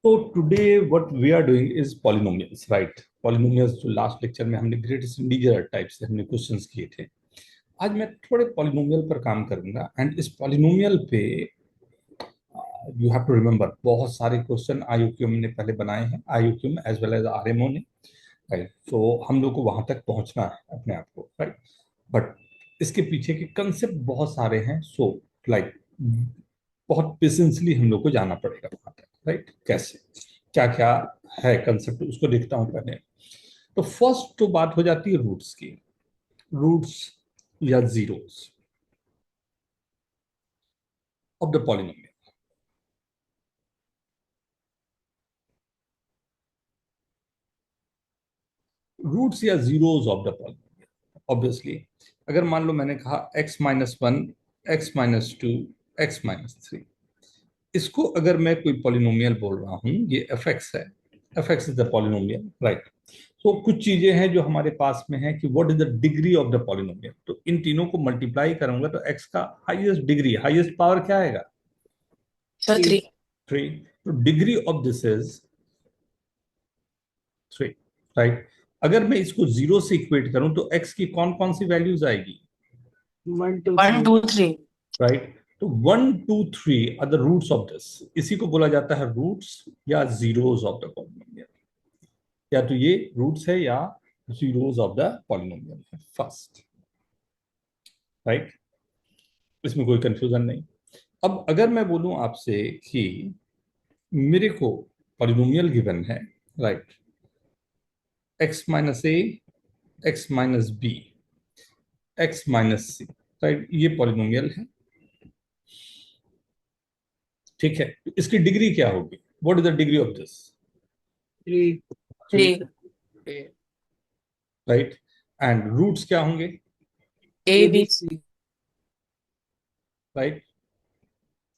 So today what we are doing is polynomials, right? Polynomials जो last lecture में हमने greatest integer type से हमने क्वेश्चंस किए थे, आज मैं थोड़े पॉलिनोमियल पर काम करूंगा। एंड इस पॉलिनोमियल पे यू हैव टू रिमेंबर बहुत सारे क्वेश्चन आईयूक्यूएम ने पहले बनाए हैं, आईयूक्यूएम एज वेल एज आरएमओ ने, राइट? सो हम लोग को वहां तक पहुंचना है अपने आप को, राइट? बट इसके पीछे के कंसेप्ट बहुत सारे हैं, सो लाइक बहुत पेशेंसली हम लोग को जाना पड़ेगा वहां तक, राइट? कैसे क्या क्या है कंसेप्ट उसको देखता हूं पहले। तो फर्स्ट तो बात हो जाती है रूट्स की, रूट्स या zeros of the polynomial. Roots या zeros of the polynomial, obviously अगर मान लो मैंने कहा x-1, x-2, x-3, इसको अगर मैं कोई पॉलिनोमियल बोल रहा हूं, ये fx है, fx is the polynomial, right? तो कुछ चीजें हैं जो हमारे पास में है कि what is the degree of the polynomial. तो इन तीनों को मल्टीप्लाई करूंगा तो x का हाईएस्ट डिग्री, हाईएस्ट पावर क्या आएगा? सर 3। 3। तो degree of this is 3, right? अगर मैं इसको जीरो से इक्वेट करूं तो x की कौन कौन सी वैल्यूज आएगी? 1 2 1 3 2 3। राइट? तो 1 2 3 are the roots of this. इसी को बोला जाता है रूट्स या जीरोस ऑफ द पॉलिनोमियल। या तो ये रूट्स है या जीरोस ऑफ द पॉलिनोमियल है फर्स्ट, राइट? इसमें कोई कंफ्यूजन नहीं। अब अगर मैं बोलूं आपसे कि मेरे को पॉलिनोमियल गिवन है, right? x-a, x-b, x-c, right? ये पॉलिनोमियल है, ठीक है? इसकी डिग्री क्या होगी? What is the degree of this? 3 3, 3 right? And roots क्या होंगे? A A B B C। C right?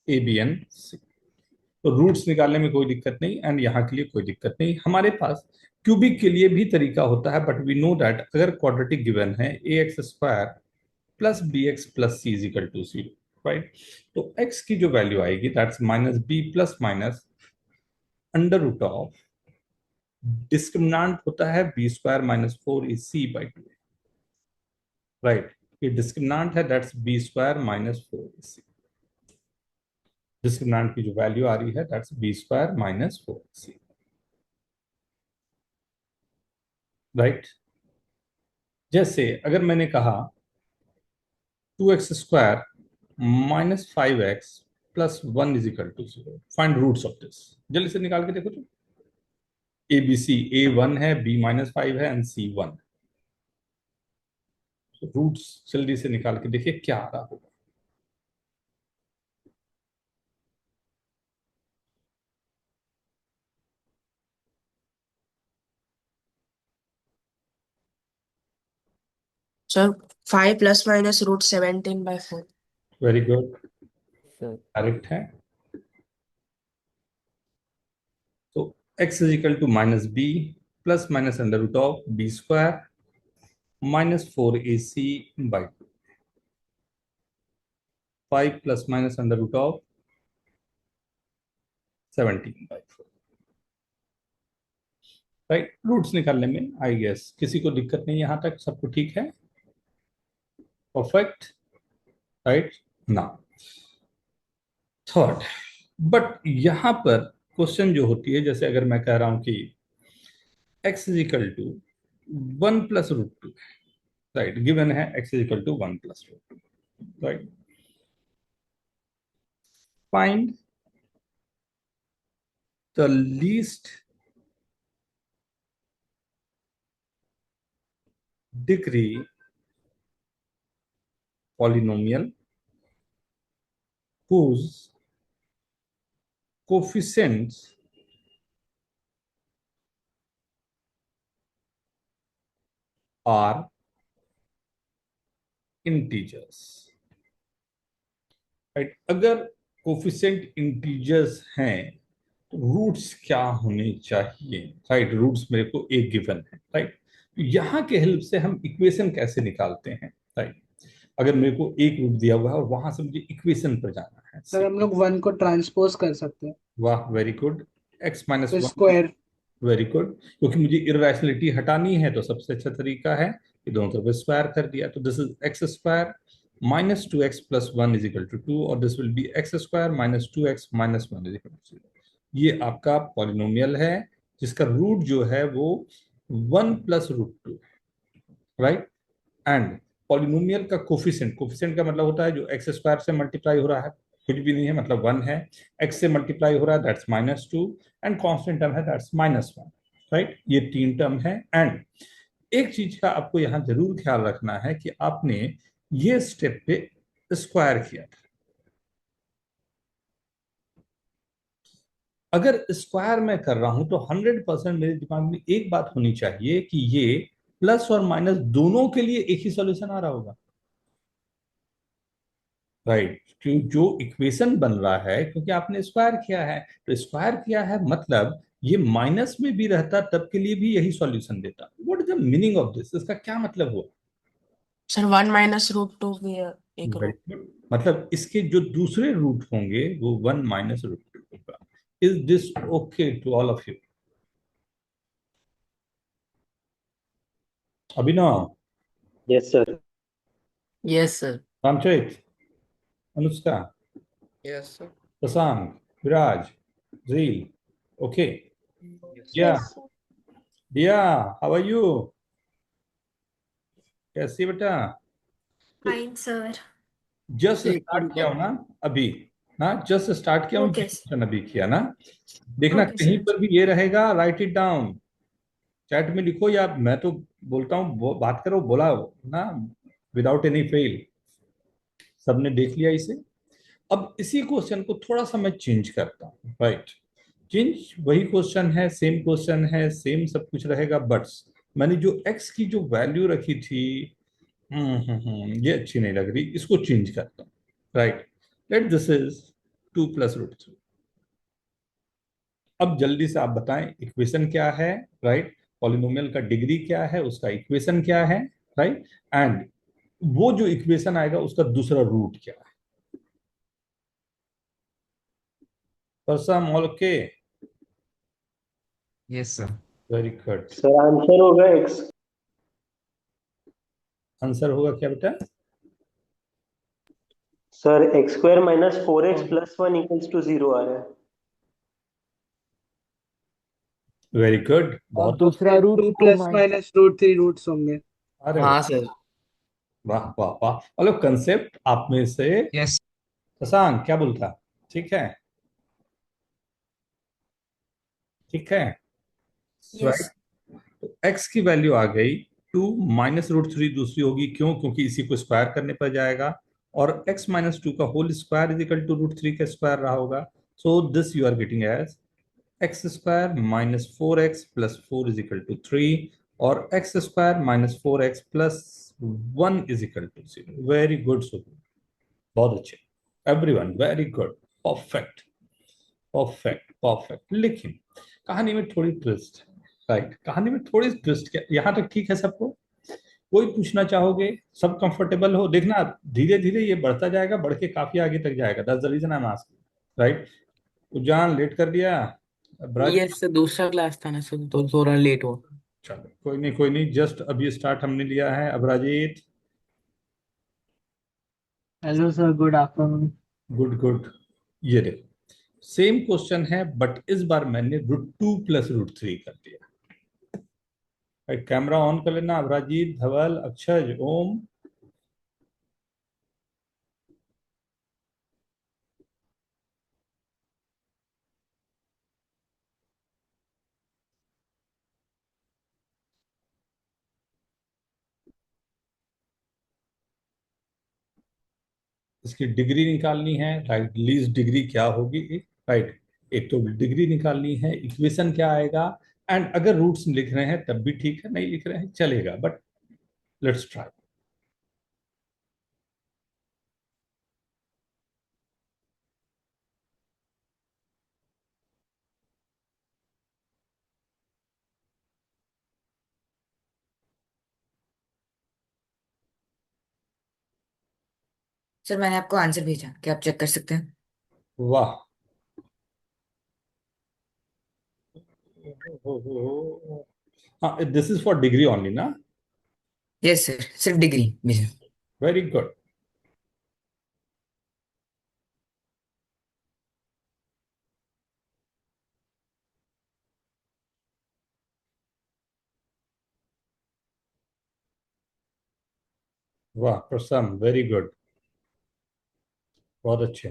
A B and C. तो रूट्स निकालने में कोई दिक्कत नहीं, एंड यहाँ के लिए कोई दिक्कत नहीं। हमारे पास क्यूबिक के लिए भी तरीका होता है, बट वी नो दैट अगर क्वाड्रेटिक गिवन है a x square plus b x plus c is equal to 0, right? तो x की जो वैल्यू आएगी that's minus b plus minus under root of, discriminant होता है B square minus 4ac/2, right? ये discriminant है, that's b square minus 4ac। Discriminant की जो वैल्यू आ रही है that's b square minus 4ac, right? जैसे अगर मैंने कहा 2x² minus 5x plus 1 is equal to 0, find roots of this. जल्दी से निकाल के देखो तो। ए बी सी, ए 1 है, बी -5 है, एंड सी 1। रूट्स जल्दी से निकाल के देखिए क्या आ रहा होगा। Sir 5 plus minus root 17/4। Very good, sir correct है। तो x is equal to minus b plus minus under root of b square minus 4ac/2, 5 plus minus under root of 17/4, right? Roots निकालने में आई गेस किसी को दिक्कत नहीं, यहां तक सबको ठीक है? Perfect, right? ना थर्ड, बट यहां पर क्वेश्चन जो होती है, जैसे अगर मैं कह रहा हूं कि x is equal to 1 + √2, right? Given है x is equal to 1 + √2, right? Find the least degree polynomial whose coefficients are integers, right? अगर कोफिशिएंट इंटीजर्स हैं तो रूट्स क्या होने चाहिए, राइट? रूट्स मेरे को एक गिवन है, राइट? तो यहाँ के हेल्प से हम इक्वेशन कैसे निकालते हैं, राइट? अगर मेरे को एक रूट दिया हुआ है और वहां से मुझे इक्वेशन पर जाना है, सर हम लोग 1 को ट्रांसपोज कर सकते हैं। वाह, very good. X minus one. Square very good, क्योंकि मुझे इरेशनलिटी हटानी है तो सबसे अच्छा तरीका है कि दोनों तरफ स्क्वायर कर दिया, तो this is x square minus two x plus one is equal to two, और this will be x square minus two x minus one is equal to zero. ये आपका पॉलिनोमियल है जिसका रूट जो है वो one plus root two, right. And polynomial का coefficient, coefficient का मतलब होता है जो एक्स स्क्वायर से मल्टीप्लाई हो रहा है, कुछ भी नहीं है मतलब वन है, एक्स से मल्टीप्लाई हो रहा है that's minus two, and constant term है दैट्स माइनस वन, राइट। ये तीन टर्म है। एंड एक चीज का आपको यहां जरूर ख्याल रखना है कि आपने ये स्टेप पे स्क्वायर किया था। अगर स्क्वायर में कर रहा हूं तो 100% मेरे दिमाग में एक बात होनी चाहिए कि ये प्लस और माइनस दोनों के लिए एक ही सॉल्यूशन आ रहा होगा, राइट। जो इक्वेशन बन रहा है क्योंकि आपने स्क्वायर किया है, तो स्क्वायर किया है मतलब ये माइनस में भी रहता तब के लिए भी यही सॉल्यूशन देता। What is the meaning of this, इसका क्या मतलब हुआ? सर 1 - √2 भी एक वेरी रूट। गुड, मतलब इसके जो दूसरे रूट होंगे वो वन माइनस रूट टू होगा। Is this okay to all of you? Abhinav, yes sir. Yes sir. Ramcharit, Anushka, yes sir. Prashant, Viraj, Jeel, okay. या yes Diya, how are you? कैसी बेटा? Fine sir. जस्ट एक स्टार्ट किया मिनट। हूं ना अभी, ना जस्ट स्टार्ट किया हूं, ये ओके क्वेश्चन अभी किया ना। देखना ओके कहीं सर। पर भी ये रहेगा, राइट इट डाउन, चैट में लिखो, या मैं तो बोलता हूँ बात करो, बोला ना, विदाउट एनी फेल। सबने देख लिया इसे। अब इसी क्वेश्चन को थोड़ा सा मैं चेंज करता हूँ, राइट। चेंज वही क्वेश्चन है, सेम क्वेश्चन है, सेम सब कुछ रहेगा, बट मैंने जो एक्स की जो वैल्यू रखी थी, ये अच्छी नहीं लग रही, इसको चेंज करता हूँ, right. Let this is two plus root three. अब जल्दी से आप बताएं इक्वेशन क्या है, राइट। पॉलिनोमियल का डिग्री क्या है, उसका इक्वेशन क्या है, राइट। एंड वो जो इक्वेशन आएगा उसका दूसरा रूट क्या है। परसम all okay? Yes sir. Very good. Sir, answer होगा एक्स। आंसर होगा क्या बेटा? Sir, x square minus four x plus one equals to zero आ रहा है। वेरी गुड, और बहुत दूसरा root two two plus minus minus root three roots होंगे। अरे हाँ सर। वाह वाह वाह, मतलब कंसेप्ट आप में से यस। शशांक क्या बोलता? ठीक है, ठीक है, यस। राइट। तो एक्स की वैल्यू आ गई टू माइनस रूट थ्री, दूसरी होगी क्यों? क्योंकि इसी को स्क्वायर करने पर जाएगा, और एक्स माइनस टू का whole square is equal to root three का स्क्वायर रहा होगा। So this you are getting as x square minus four x plus four is equal to three, और x square minus four x plus one is equal to zero. Very good super, बहुत अच्छे, everyone very good, perfect perfect perfect. लेकिन कहानी में थोड़ी twist है, right. कहानी में थोड़ी ट्विस्ट, क्या यहाँ तक ठीक है सबको? कोई पूछना चाहोगे? सब कंफर्टेबल हो? देखना धीरे धीरे ये बढ़ता जाएगा, बढ़ के काफी आगे तक जाएगा, that's the reason I am asking, right. जान लेट कर दिया ब्रज? यस सर, दूसरा क्लास था ना सर, तो थोड़ा लेट हुआ। चलो कोई नहीं कोई नहीं, जस्ट अभी स्टार्ट हमने लिया है। Abrajit, hello sir, good afternoon. Good good. ये देखो सेम क्वेश्चन है, बट इस बार मैंने root two plus root three कर दिया। कैमरा ऑन कर लेना, अभराजीत, धवल, अक्षय, ओम। इसकी डिग्री निकालनी है, राइट। लीस्ट डिग्री क्या होगी, राइट। एक तो डिग्री निकालनी है, इक्वेशन क्या आएगा, एंड अगर रूट्स लिख रहे हैं तब भी ठीक है, नहीं लिख रहे हैं चलेगा, बट लेट्स ट्राई। सर मैंने आपको आंसर भेजा, क्या आप चेक कर सकते हैं? वाह, This is for degree only, na? Yes, sir. Sir, degree. Yes, sir. Very good. वाह प्रसन्न, वेरी गुड, बहुत अच्छे।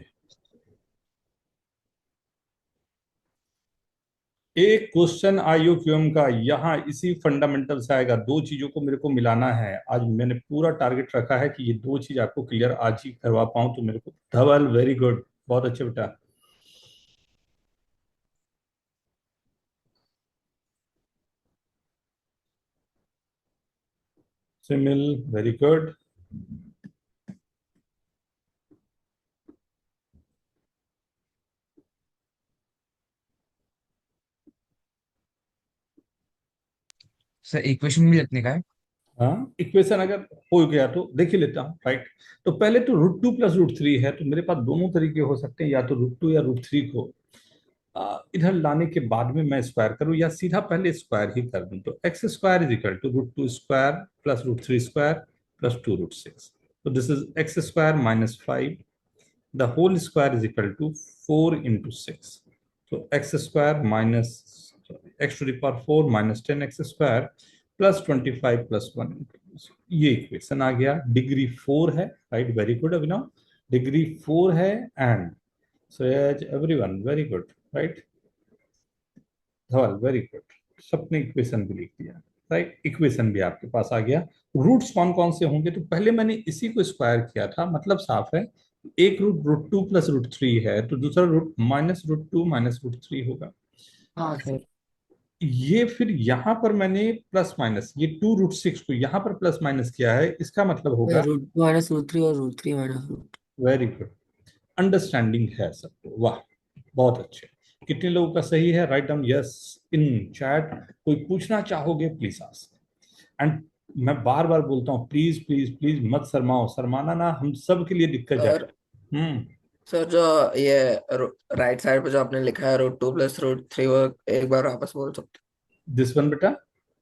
एक क्वेश्चन आईयूक्यूएम का यहाँ इसी फंडामेंटल से आएगा। दो चीजों को मेरे को मिलाना है। आज मैंने पूरा टारगेट रखा है कि ये दो चीज आपको क्लियर आज ही करवा पाऊं, तो मेरे को धवल, वेरी गुड, बहुत अच्छे बेटा। Simile, very good. Sir equation भी लिखने का है। हाँ, इक्वेशन अगर हो गया तो देख ही लेता हूँ, राइट। तो पहले तो √2 + √3 है, तो मेरे पास दोनों तरीके हो सकते हैं, या तो √2 या √3 को इधर लाने के बाद में मैं स्क्वायर करूं, या सीधा पहले स्क्वायर ही कर दूं। तो x square is equal to √2 square plus √3 square plus 2√6। तो this is x square minus 5, the whole square is equal to 4 into 6। तो x square minus x to the power 4 minus 10x square plus 25 plus 1। ये equation आ गया। Degree 4 है, right, very good Abhinav, degree 4 है। And Suraj, everyone, very good, right? Dhaval, very good, सबने equation भी लिख दिया, राइट। इक्वेशन भी आपके पास आ गया। रूट्स कौन कौन से होंगे? तो पहले मैंने इसी को स्क्वायर किया था, मतलब साफ है। एक रूट √2 + √3 है, तो दूसरा रूट माइनस √2 माइनस √3 होगा। हाँ सर। ये फिर यहाँ पर मैंने प्लस माइनस, ये 2√6 को यहाँ पर प्लस माइनस किया है, इसका मतलब होगा √2 माइनस √3 और √3 माइनस √2। वेरी गुड, अंडरस्टैंडिंग है सबको, वाह बहुत अच्छे। कितने लोगों का सही है? Write down yes in chat. कोई पूछना चाहोगे प्लीज आस्क। एंड मैं बार बार बोलता हूँ, प्लीज प्लीज प्लीज मत शर्माओ, शर्माना ना हम सब के लिए दिक्कत है। सर सर जो ये राइट साइड पे जो आपने लिखा है √2 + √3, वो एक बार वापस बोल सकते दिस वन बेटा, हैं?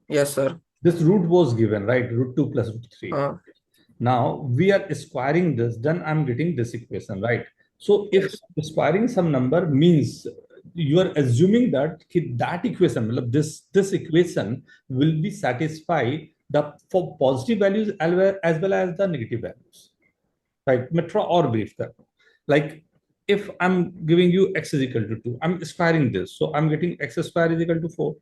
Yes sir. This root was given, right, √2 + √3। हाँ Now we are squaring this, then I'm getting this equation, right? So if yes. squaring some number means you are assuming that that equation, this equation will be satisfied the for positive values as well as the negative values, right? मैं थोड़ा और brief कर दूं. Like if I'm giving you x is equal to 2, I'm squaring this, so I'm getting x square is equal to 4.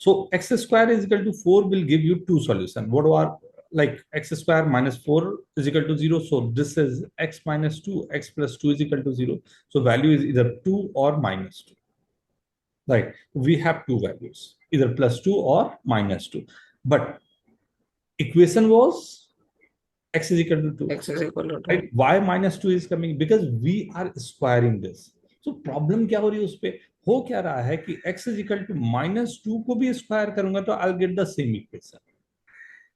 So x square is equal to 4 will give you two solutions. What are like x square minus 4 is equal to 0. So this is x minus 2, x plus 2 is equal to 0. So value is either 2 or minus 2. Right? We have two values, either plus 2 or minus 2. But equation was x is equal to 2. X is equal to 2. Right? Why minus 2 is coming? Because we are squaring this. So problem क्या हो रही है उस पे? हो क्या रहा है कि x is equal to -2 को भी स्क्वायर करूंगा तो I'll get the same equation.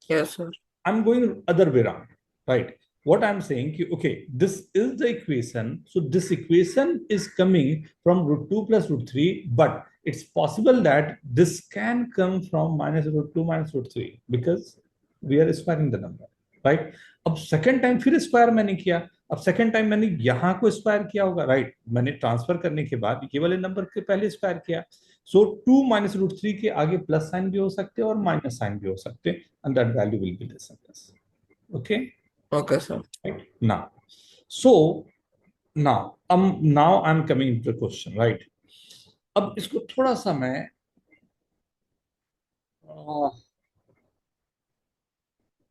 Yes sir. I'm going other way around, right? What I'm saying कि okay, this is the equation. So this equation is coming from √2 + √3, but it's possible that this can come from -√2 minus √3 because we are squaring the number, right? अब second time फिर square मैंने किया। अब second time मैंने यहाँ को square किया होगा, राइट? मैंने ट्रांसफर करने के बाद ये वाले नंबर के पहले स्क्वायर किया। सो 2 minus √3 के आगे प्लस साइन भी हो सकते हैं और माइनस साइन भी हो सकते हैं, and that value will be this. Okay Okay sir. right now, so now I'm coming to the question, right? अब इसको थोड़ा सा मैं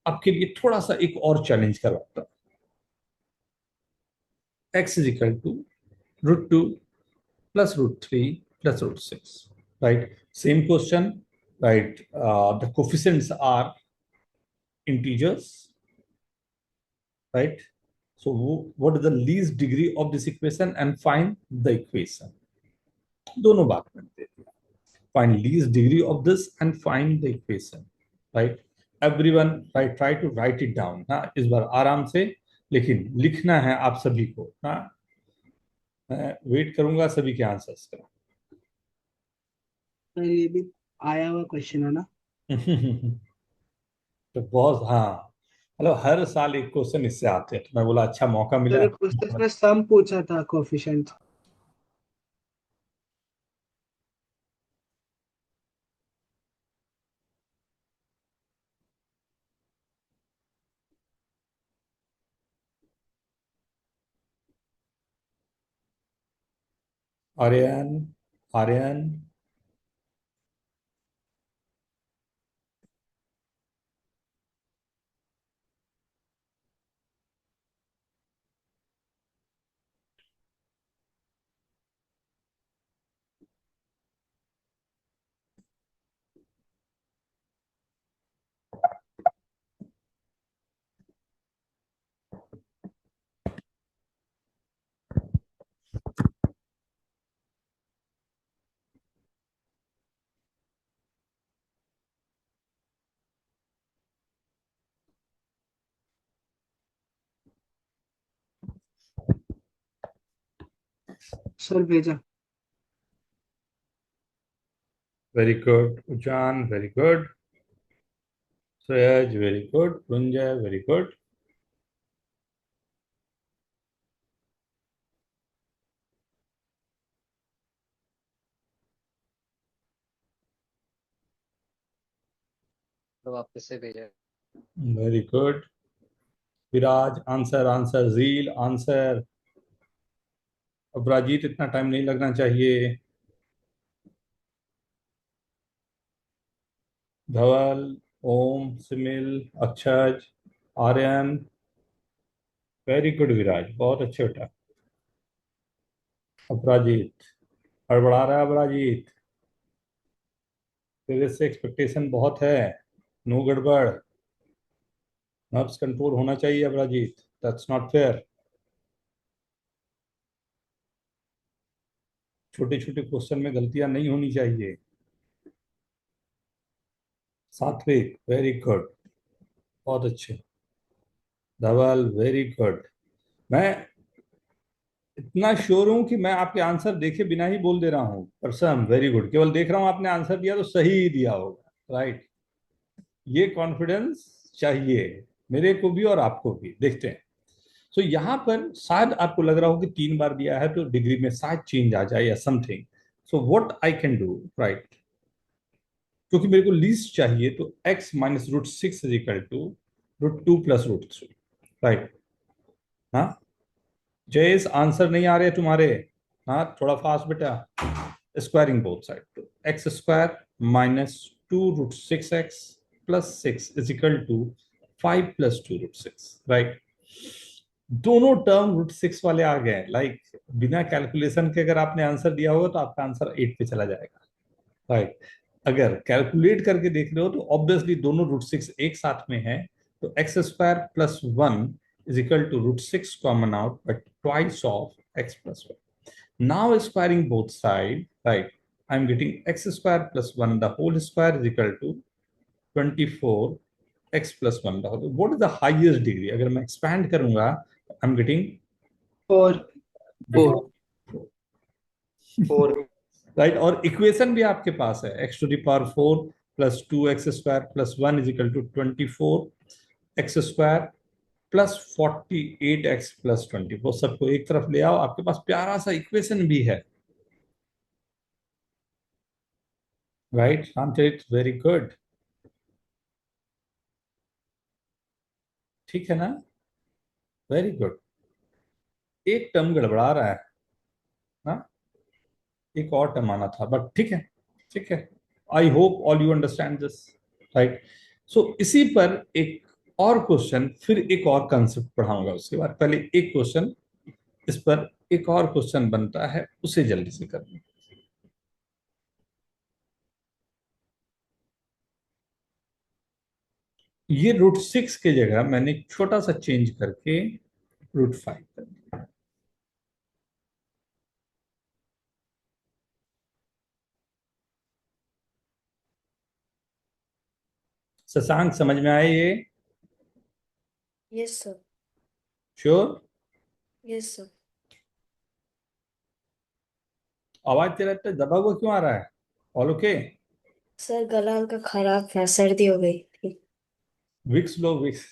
आपके लिए थोड़ा सा एक और चैलेंज करवाता हूं। x is equal to √2 plus √3 plus √6, right? Same question, right? The coefficients are integers, right? So what is the least degree of this equation and find the equation. दोनों बात करते हैं। Find least degree of this and find the equation, right? Everyone try to write it down. हाँ, इस बार आराम से, लेकिन लिखना है आप सभी को। हाँ, मैं वेट करूंगा सभी के आंसर्स का। सर ये भी आया हुआ क्वेश्चन है ना? तो बहुत, हाँ, मतलब हर साल एक क्वेश्चन इससे आते हैं, तो मैं बोला अच्छा मौका मिला सर है। उसमें सम पूछा था, कोफिशिएंट। आर्यन, आर्यन, सर भेजा। वेरी गुड उजान, वेरी गुड सूरज, वेरी गुड रुंजय, वेरी गुड। तो वापस से भेजा। वेरी गुड विराज, आंसर आंसर, जील आंसर। अपराजित, इतना टाइम नहीं लगना चाहिए। धवल, ओम, सिमिल, अक्षज, आर्यन, वेरी गुड विराज, बहुत अच्छे बेटा। अपराजित, हड़बड़ा रहा है अपराजित, तेरे से एक्सपेक्टेशन बहुत है। नो गड़बड़, नर्व्स कंट्रोल होना चाहिए अपराजित, दैट्स नॉट फेयर। छोटे छोटे क्वेश्चन में गलतियां नहीं होनी चाहिए। सात्विक, वेरी गुड, बहुत अच्छे। धवल, वेरी गुड। मैं इतना श्योर हूं कि मैं आपके आंसर देखे बिना ही बोल दे रहा हूं। परसम, वेरी गुड, केवल देख रहा हूं आपने आंसर दिया तो सही ही दिया होगा, राइट। ये कॉन्फिडेंस चाहिए मेरे को भी और आपको भी। देखते हैं। सो यहाँ पर शायद आपको लग रहा हो कि 3 बार दिया है तो डिग्री में शायद चेंज आ जाए या something. So what I can do, right, क्योंकि मेरे को लीस्ट चाहिए, तो x minus root six is equal to √2 plus √3, right. हाँ जयेश, आंसर नहीं आ रहे तुम्हारे? हाँ थोड़ा फास्ट बेटा। स्क्वायरिंग बोथ साइड, तो x square minus 2 √6x plus 6 is equal to 5 plus 2 √6, right. दोनों टर्म √6 वाले आ गए, लाइक बिना कैलकुलेशन के अगर आपने आंसर दिया होगा तो आपका आंसर 8 पे चला जाएगा, राइट। अगर कैलकुलेट करके देख रहे हो तो ऑब्वियसली दोनों √6 एक साथ में है, तो x square plus 1 is equal to √6 common out but twice of x plus 1। Now squaring both sides, right, I'm getting x square plus 1 the whole square is equal to 24 x plus 1 the whole. What is the highest degree? अगर मैं expand करूंगा, I'm getting 4। 4। 4 right, और equation भी आपके पास है, x to the power 4 plus 2x square plus 1 is equal to 24 x square plus 48x plus 24। सबको एक तरफ ले आओ, आपके पास प्यारा सा इक्वेशन भी है, राइट। रामचरित, वेरी गुड, ठीक है ना, वेरी गुड। एक टर्म गड़बड़ा रहा है ना, एक और टर्म आना था, बट ठीक है, ठीक है। I hope all you understand this, right. So इसी पर एक और क्वेश्चन, फिर एक और कंसेप्ट पढ़ाऊंगा उसके बाद। पहले एक क्वेश्चन, इस पर एक और क्वेश्चन बनता है, उसे जल्दी से कर लें। ये √6 की जगह मैंने छोटा सा चेंज करके √5 कर दिया। शशांक, समझ में आए ये? Yes, sir. Sure? Yes, sir. आवाज तेरा इतना दबा हुआ क्यों आ रहा है? All okay? सर गला हल्का खराब है, सर्दी हो गई थी। विक्स लो, विक्स।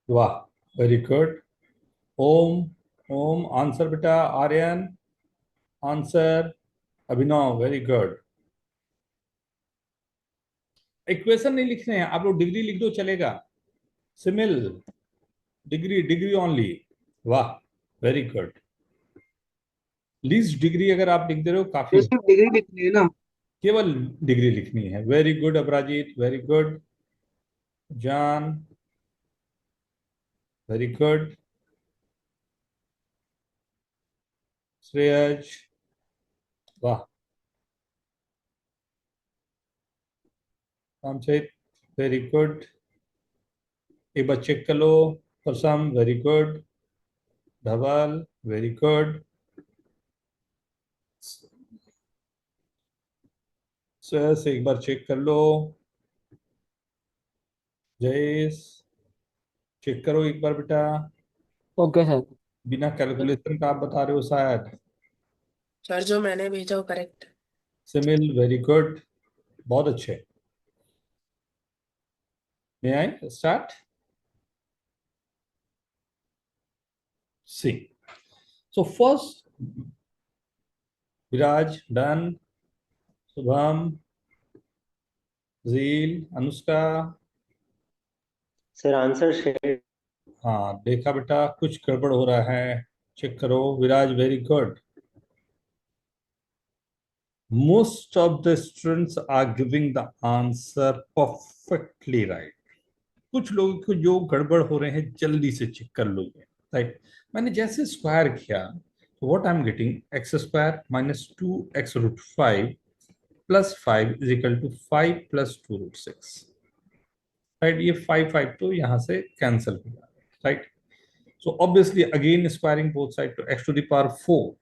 वाह, वेरी गुड। ओम, ओम आंसर बेटा। आर्यन आंसर। अभिनव वेरी गुड। इक्वेशन नहीं लिखने हैं आप लोग, डिग्री लिख दो चलेगा। Simile, degree, degree only. वाह, वेरी गुड। लीस्ट डिग्री अगर आप लिख दे रहे हो काफी ये है। सिर्फ डिग्री लिखनी है ना? केवल डिग्री लिखनी है। वेरी गुड अपराजित, वेरी गुड। जान, वेरी गुड। श्रेयज, वाह। Ramcharit, very good. एक बार चेक कर लो। प्रसम, very good. Dhaval, very good. Shreyas एक बार चेक कर लो। जयेश, चेक करो एक बार बेटा। Okay sir. बिना कैलकुलेशन का आप बता रहे हो शायद। सर जो मैंने भेजा वो करेक्ट। सिमिल, वेरी गुड, बहुत अच्छे। May I start? See, so first Viraj done, Shubham, Zeel, Anushka. Sir answer shared. हाँ देखा बेटा, कुछ गड़बड़ हो रहा है, चेक करो। Viraj very good. Most of the students are giving the answer perfectly right. कुछ लोगों को जो गड़बड़ हो रहे हैं जल्दी से चेक कर लोगे। राइट, मैंने जैसे स्क्वायर किया तो what I am getting, x square minus 2x√5 plus 5 is equal to 5 plus 2√6। Right, ये 5 तो यहाँ से कैंसिल हो जाएगा। Right, so obviously again squaring both side तो x to the power 4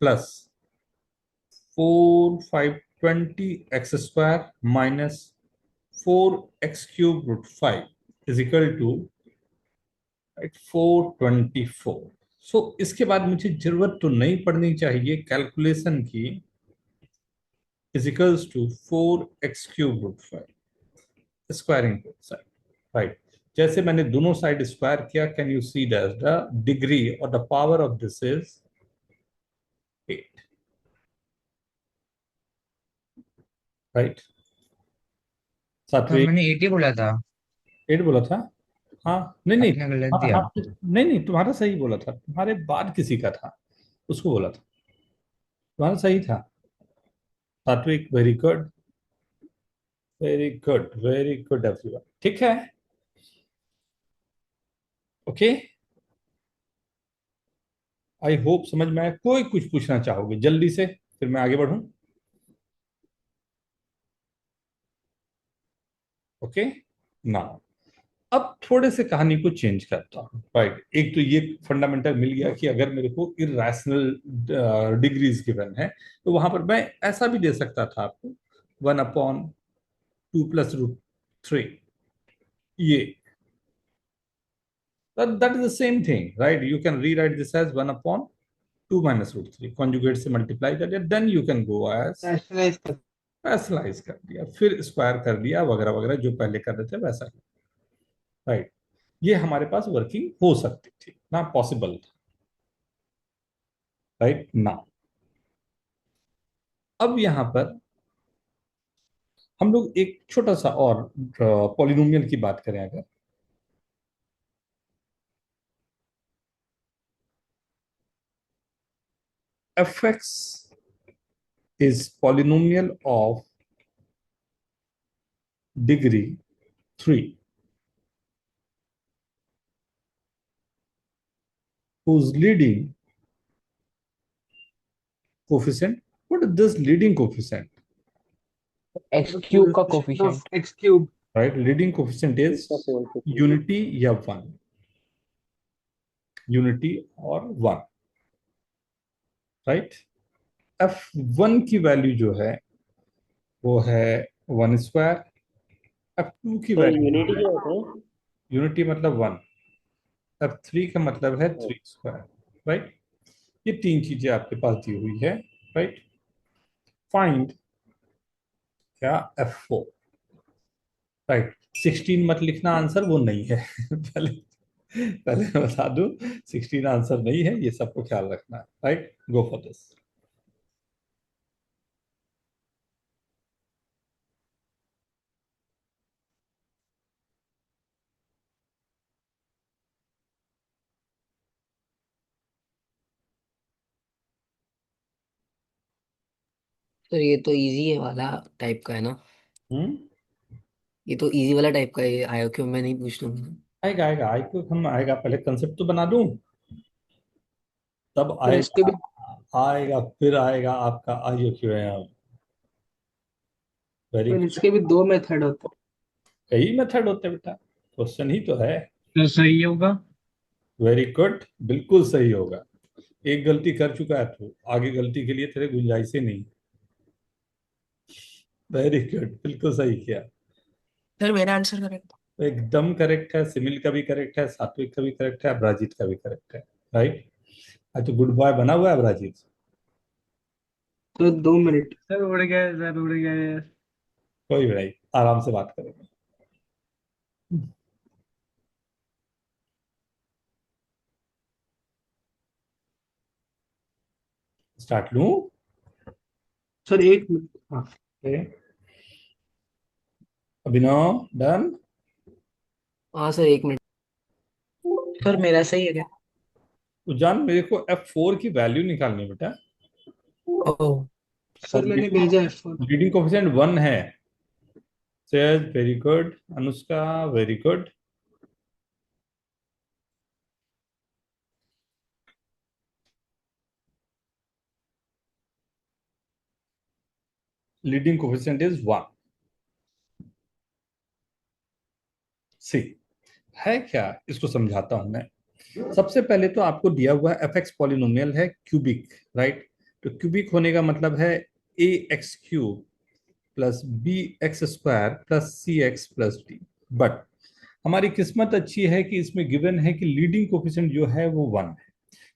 plus 4 5 20 x square minus 4x³ √5 is equal to 424। So इसके बाद मुझे जरूरत तो नहीं पड़नी चाहिए कैलकुलेशन की। Is equals to 4x³ √5 squaring both side. Right, जैसे मैंने दोनों साइड स्क्वायर किया, can you see that the degree और the power of this is 8। Right, sir Satvik, मैंने 80 बोला था। 8 बोला था। हाँ नहीं नहीं, आपने गलत हाँ दिया। हाँ, नहीं नहीं, तुम्हारा सही बोला था, तुम्हारे बाद किसी का था, उसको बोला था, तुम्हारा सही था। सात्विक very good, very good everyone. ठीक है, ओके। आई होप समझ में आया। कोई कुछ पूछना चाहोगे जल्दी से, फिर मैं आगे बढ़ूं? ओके ना, अब थोड़े से कहानी को चेंज करता हूं। राइट, एक तो ये फंडामेंटल मिल गया कि अगर मेरे को इरेशनल डिग्रीज गिवन है तो वहां पर मैं ऐसा भी दे सकता था आपको, 1/2 + √3। ये that is the same thing, right? You can rewrite this as 1/2 - √3, conjugate से multiply that, then you can go as rationalise कर। पैरेललाइज कर दिया, फिर स्क्वायर कर दिया, वगैरह वगैरह जो पहले कर रहे थे वैसा ही। राइट, ये हमारे पास वर्किंग हो सकती थी ना, पॉसिबल था। राइट ना, अब यहां पर हम लोग एक छोटा सा और पॉलिनोमियल की बात करें अगर, f(x) is polynomial of degree 3 whose leading coefficient, what is this leading coefficient? X cube का Of coefficient. x cube. Right, leading coefficient is unity या वन, यूनिटी और वन, राइट। F1 की वैल्यू जो है वो है 1 स्क्वायर, F2 की तो वैल्यू, यूनिटी क्या होता है? यूनिटी मतलब 1, F3 का मतलब है 3 स्क्वायर, राइट। ये तीन चीजें आपके पास दी हुई है, राइट। फाइंड क्या F4, राइट। 16 मत लिखना आंसर, वो नहीं है पहले पहले मैं बता दूं, 16 आंसर नहीं है, ये सबको ख्याल रखना है, right. Go for this. Sir ये तो इजी है वाला टाइप का है ना? हम्म, ये तो इजी वाला टाइप का है, आयो क्यों मैं नहीं पूछ रहा हूँ। आएगा आएगा, आई क्यों हम आएगा, पहले कंसेप्ट तो बना दूं तब सर इसके भी आएगा, आएगा फिर आएगा आपका आई क्यों है। Very sir good. इसके भी दो मेथड होते हैं। कई मेथड होते हैं बेटा, क्वेश्चन ही तो है। तो सही होगा। वेरी गुड, बिल्कुल सही होगा। एक गलती कर चुका है तू, आगे गलती के लिए तेरे गुंजाइश ही नहीं। वेरी गुड, बिल्कुल सही किया, सर मेरा आंसर करेक्ट। एकदम करेक्ट है। सिमिल का भी करेक्ट है, सात्विक का भी करेक्ट है, अपराजित का भी करेक्ट है, राइट। आज तो गुड बॉय बना हुआ है अपराजित। तो 2 मिनट। सर उड़ गए, सर उड़ गए। कोई भी नहीं, आराम से बात करेंगे। स्टार्ट लूं? सर 1 मिनट, हाँ। ओके, अभिनव डन। हाँ सर, एक मिनट। सर मेरा सही है क्या? तो जान, मेरे को F4 की वैल्यू निकालनी है बेटा, ओह। सर और मैंने भेजा F4। लीडिंग कोएफिशिएंट 1 है। Says very good, Anushka very good. Leading coefficient is 1। सी है क्या, इसको समझाता हूं मैं। सबसे पहले तो आपको दिया हुआ एफ एक्स पॉलिनोमियल है क्यूबिक, राइट। तो क्यूबिक होने का मतलब है a x cube plus b x square plus c x plus d. But हमारी किस्मत अच्छी है कि इसमें गिवन है कि लीडिंग कोफिशिएंट जो है वो 1 है।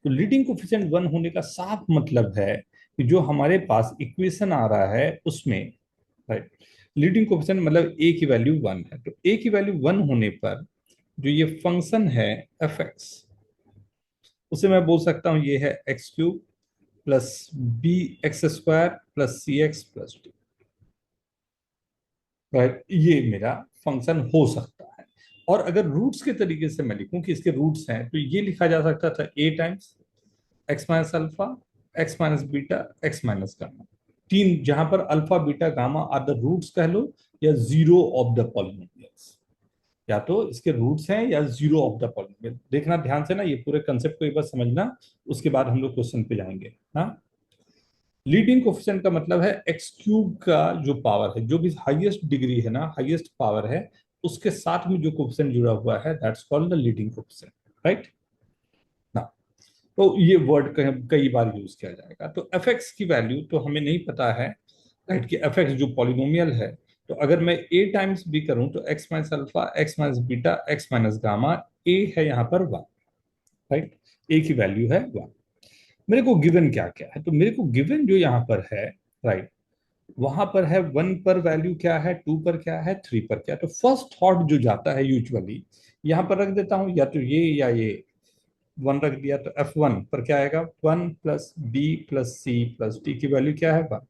तो लीडिंग कोफिशिएंट 1 होने का साफ मतलब है कि जो हमारे पास इक्वेशन आ रहा है उसमें, राइट, लीडिंग कोफिशिएंट मतलब ए की वैल्यू 1 है। तो ए की वैल्यू 1 होने पर जो ये फंक्शन है एफ एक्स, उसे मैं बोल सकता हूं ये है x cube plus b x square plus c x plus d, right. ये मेरा फंक्शन हो सकता है। और अगर रूट्स के तरीके से मैं लिखूं कि इसके रूट्स हैं, तो ये लिखा जा सकता था a times x minus alpha, x minus beta, x minus gamma. तीन, जहां पर alpha beta gamma are the roots कह लो, या जीरो ऑफ द पॉलिनोमियल्स, या तो इसके रूट्स हैं या जीरो ऑफ द पॉलिनोमियल। देखना ध्यान से ना, ये पूरे कंसेप्ट को एक बार समझना, उसके बाद हम लोग क्वेश्चन पे जाएंगे। हाँ, लीडिंग कोफिशिएंट का मतलब है एक्स क्यूब का जो पावर है, जो भी हाईएस्ट डिग्री है ना, हाईएस्ट पावर है, उसके साथ में जो कोफिशिएंट जुड़ा हुआ है, that's called the leading coefficient, right ना। तो ये वर्ड कई बार यूज किया जाएगा। तो एफ एक्स की वैल्यू तो हमें नहीं पता है, राइट, कि एफ एक्स जो पॉलिनोमियल है, तो अगर मैं ए टाइम्स बी करूं तो x minus alpha, x minus beta, x minus gamma, a है यहाँ पर 1, राइट। ए की वैल्यू है 1। मेरे को गिवन क्या क्या है, तो मेरे को गिवन जो यहाँ पर है, राइट, वहां पर है 1 पर वैल्यू क्या है, 2 पर क्या है, 3 पर क्या है। तो फर्स्ट थॉट जो जाता है यूजुअली, यहाँ पर रख देता हूं, या तो ये या ये 1 रख दिया, तो F1 पर क्या आएगा, 1 plus b plus c plus d की वैल्यू क्या है 1।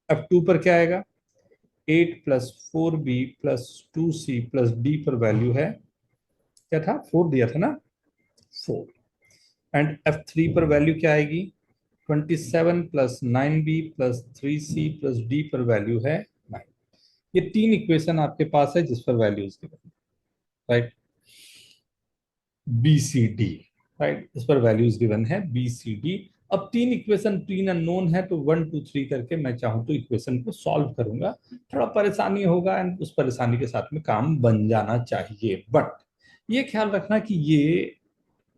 F2 पर क्या आएगा, 8 plus 4b plus 2c plus d पर वैल्यू है, क्या था, 4 दिया था ना, 4। एंड F3 पर वैल्यू क्या आएगी, 27 plus 9b plus 3c plus d पर वैल्यू है 9। ये तीन इक्वेशन आपके पास है जिस पर values given, right, b c d, right, इस पर वैल्यूज गिवन है बी सी डी। अब तीन अननोन है, तो 1 2 3 करके मैं चाहूँ तो इक्वेशन को सॉल्व करूंगा। थोड़ा परेशानी होगा एंड उस परेशानी के साथ में काम बन जाना चाहिए, बट ये ख्याल रखना कि ये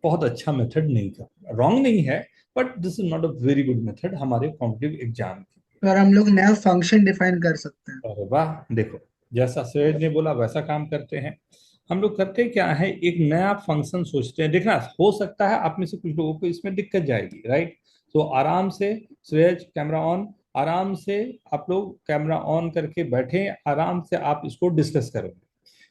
बहुत अच्छा मेथड नहीं था, रॉन्ग नहीं है, but this is not a very good method हमारे कॉम्पिटिटिव एग्जाम के। और हम लोग नया फंक्शन डिफाइन कर सकते हैं। अरे वाह, देखो जैसा सुरेश ने बोला वैसा काम करते हैं। हम लोग करते क्या है, एक नया फंक्शन सोचते हैं। देखना, हो सकता है आप में से कुछ लोगों को इसमें दिक्कत जाएगी, राइट? तो आराम से, सुरेश कैमरा ऑन, आराम से आप लोग कैमरा ऑन करके बैठे, आराम से आप इसको डिस्कस करेंगे।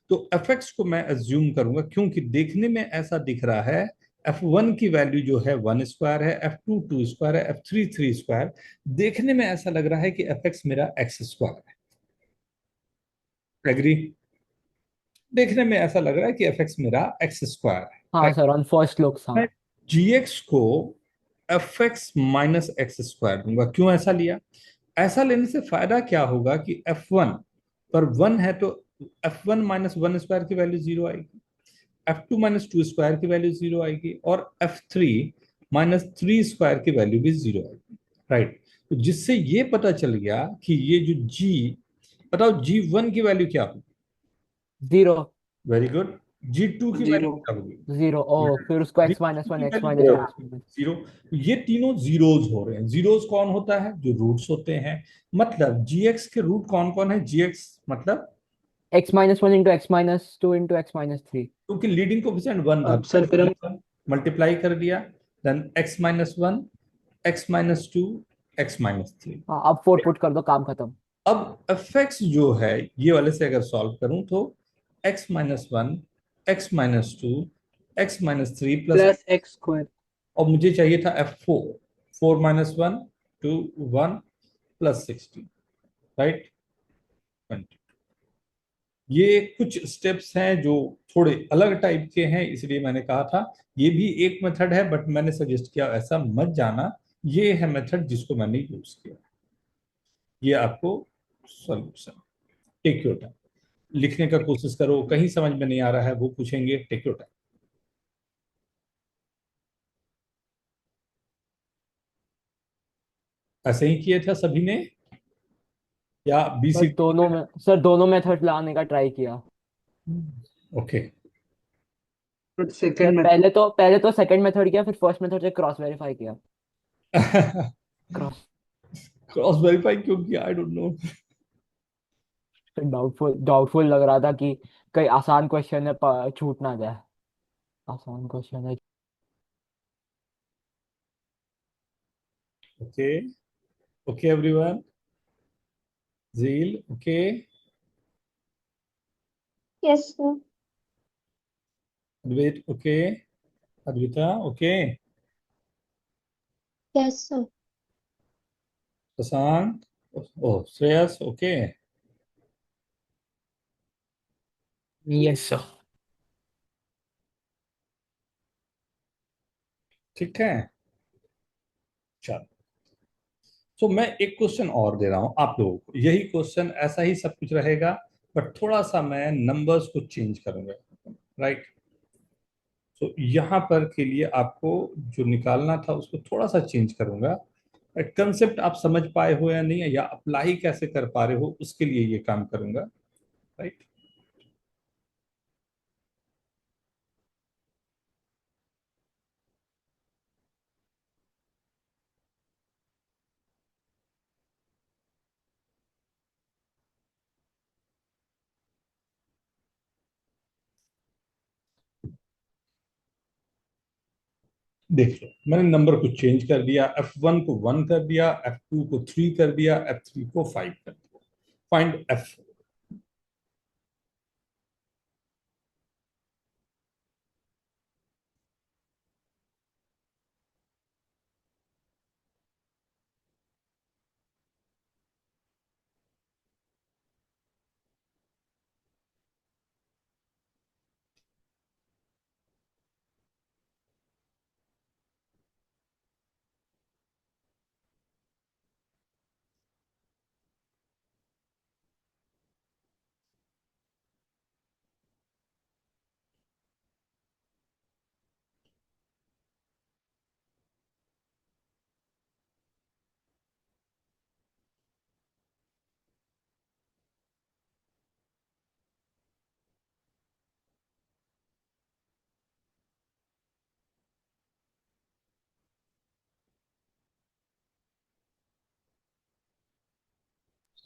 तो एफ को मैं एज्यूम करूंगा, क्योंकि देखने में ऐसा दिख रहा है F1 की वैल्यू जो है 1 स्क्वायर है, F2 2 स्क्वायर है, F3 3 स्क्वायर। देखने में ऐसा लग रहा है कि एफ मेरा एक्स स्क्वायर है। एग्री? देखने में ऐसा लग रहा है कि एफ मेरा एक्स स्क्वायर है, हाँ right? Sir, on first look हाँ। मैं जीएक्स को एफ - एक्स - स्क्वायर दूंगा। क्यों ऐसा लिया? ऐसा लेने से फायदा क्या होगा कि F1 पर 1 है, तो F1 -1 स्क्वायर की वैल्यू 0 आएगी, F2 -2 स्क्वायर की वैल्यू 0 आएगी, और F3 -3 स्क्वायर की वैल्यू भी 0 आएगी, राइट? तो जिससे ये पता चल गया कि ये जो जी, बताओ G1 की वैल्यू क्या होगी? 0 वेरी गुड। G2 की वैल्यू 0 क्या होगी? 0 ओ, फिर उसको G2 x-1 की वैल्यू x-2 क्या x होगी? 0। ये तीनों जीरोज हो रहे हैं। जीरोज कौन होता है? जो रूट्स होते हैं। मतलब जीएक्स के रूट कौन कौन है? जीएक्स मतलब, x-1 into x-2 into x-3। क्योंकि लीडिंग कोफिशिएंट 1 अब सर फिर हम था, मल्टीप्लाई कर दिया, देन x-1, x-2, x-3। हाँ, अब 4 पुट कर दो, काम खत्म। अब एफ जो है, ये वाले से अगर सॉल्व करूं तो x-1, x-2, x-3 plus, plus x square. और मुझे चाहिए था F4, 4 - 1 to 1 प्लस 16, राइट? ये कुछ स्टेप्स हैं जो थोड़े अलग टाइप के हैं, इसलिए मैंने कहा था ये भी एक मेथड है, बट मैंने सजेस्ट किया ऐसा मत जाना। ये है मेथड जिसको मैंने यूज किया। ये आपको सॉल्यूशन। टेक योर टाइम, लिखने का कोशिश करो, कहीं समझ में नहीं आ रहा है वो पूछेंगे, टेक योर टाइम। ऐसे ही किए थे सभी ने, या बी सर सी? दोनों मेथड लाने का ट्राई किया। ओके। Sir second method. पहले तो सेकंड मेथड किया, फिर फर्स्ट मेथड से क्रॉस वेरीफाई किया। क्रॉस क्रॉस वेरीफाई क्यों किया? I don't know. Doubtful doubtful लग रहा था कि कहीं आसान क्वेश्चन है, छूट ना जाए। आसान क्वेश्चन है। Okay, okay everyone, Jheel okay, yes sir. Advait okay, Advita okay, yes sir. Shashank, ओ श्रेयस ओके। Yes sir. ठीक है, चलो। तो मैं एक क्वेश्चन और दे रहा हूं आप लोगों को। यही क्वेश्चन ऐसा ही सब कुछ रहेगा, बट थोड़ा सा मैं नंबर्स को चेंज करूंगा, राइट? तो यहाँ पर के लिए आपको जो निकालना था उसको थोड़ा सा चेंज करूंगा। कंसेप्ट आप समझ पाए हो या नहीं, या अप्लाई कैसे कर पा रहे हो, उसके लिए ये काम करूंगा, राइट? देख लो, मैंने नंबर को चेंज कर दिया। F1 को 1 कर दिया, F2 को 3 कर दिया, F3 को 5 कर दिया। Find F।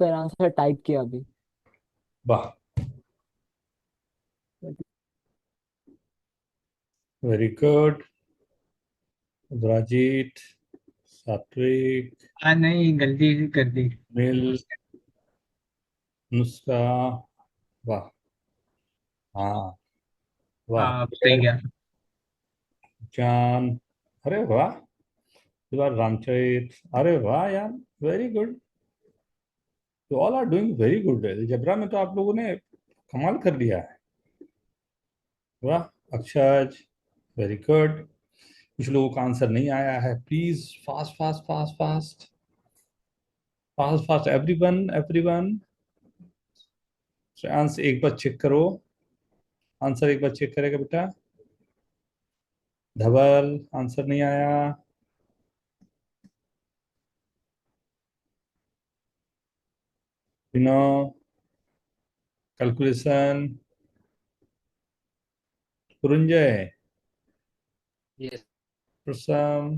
Sir answer type किया अभी। वाह, वेरी गुड। राजीत, सात्विक, हाँ नहीं, गलती कर दी। मिल, नुस्खा, वाह, हाँ, वाह, हाँ सही गया। जान, अरे वाह, इस बार रामचरित, अरे वाह यार, very good. You all are doing very good. जबरा में तो आप लोगों ने कमाल कर लिया है। वाह, अक्षय, वेरी गुड। कुछ लोगों का आंसर नहीं आया है, please fast fast fast fast fast fast, everyone everyone. Answer एक बार चेक करो, आंसर एक बार चेक करेगा बेटा। धवल, आंसर नहीं आया। No, calculation, Puranjay, yes. Prasam,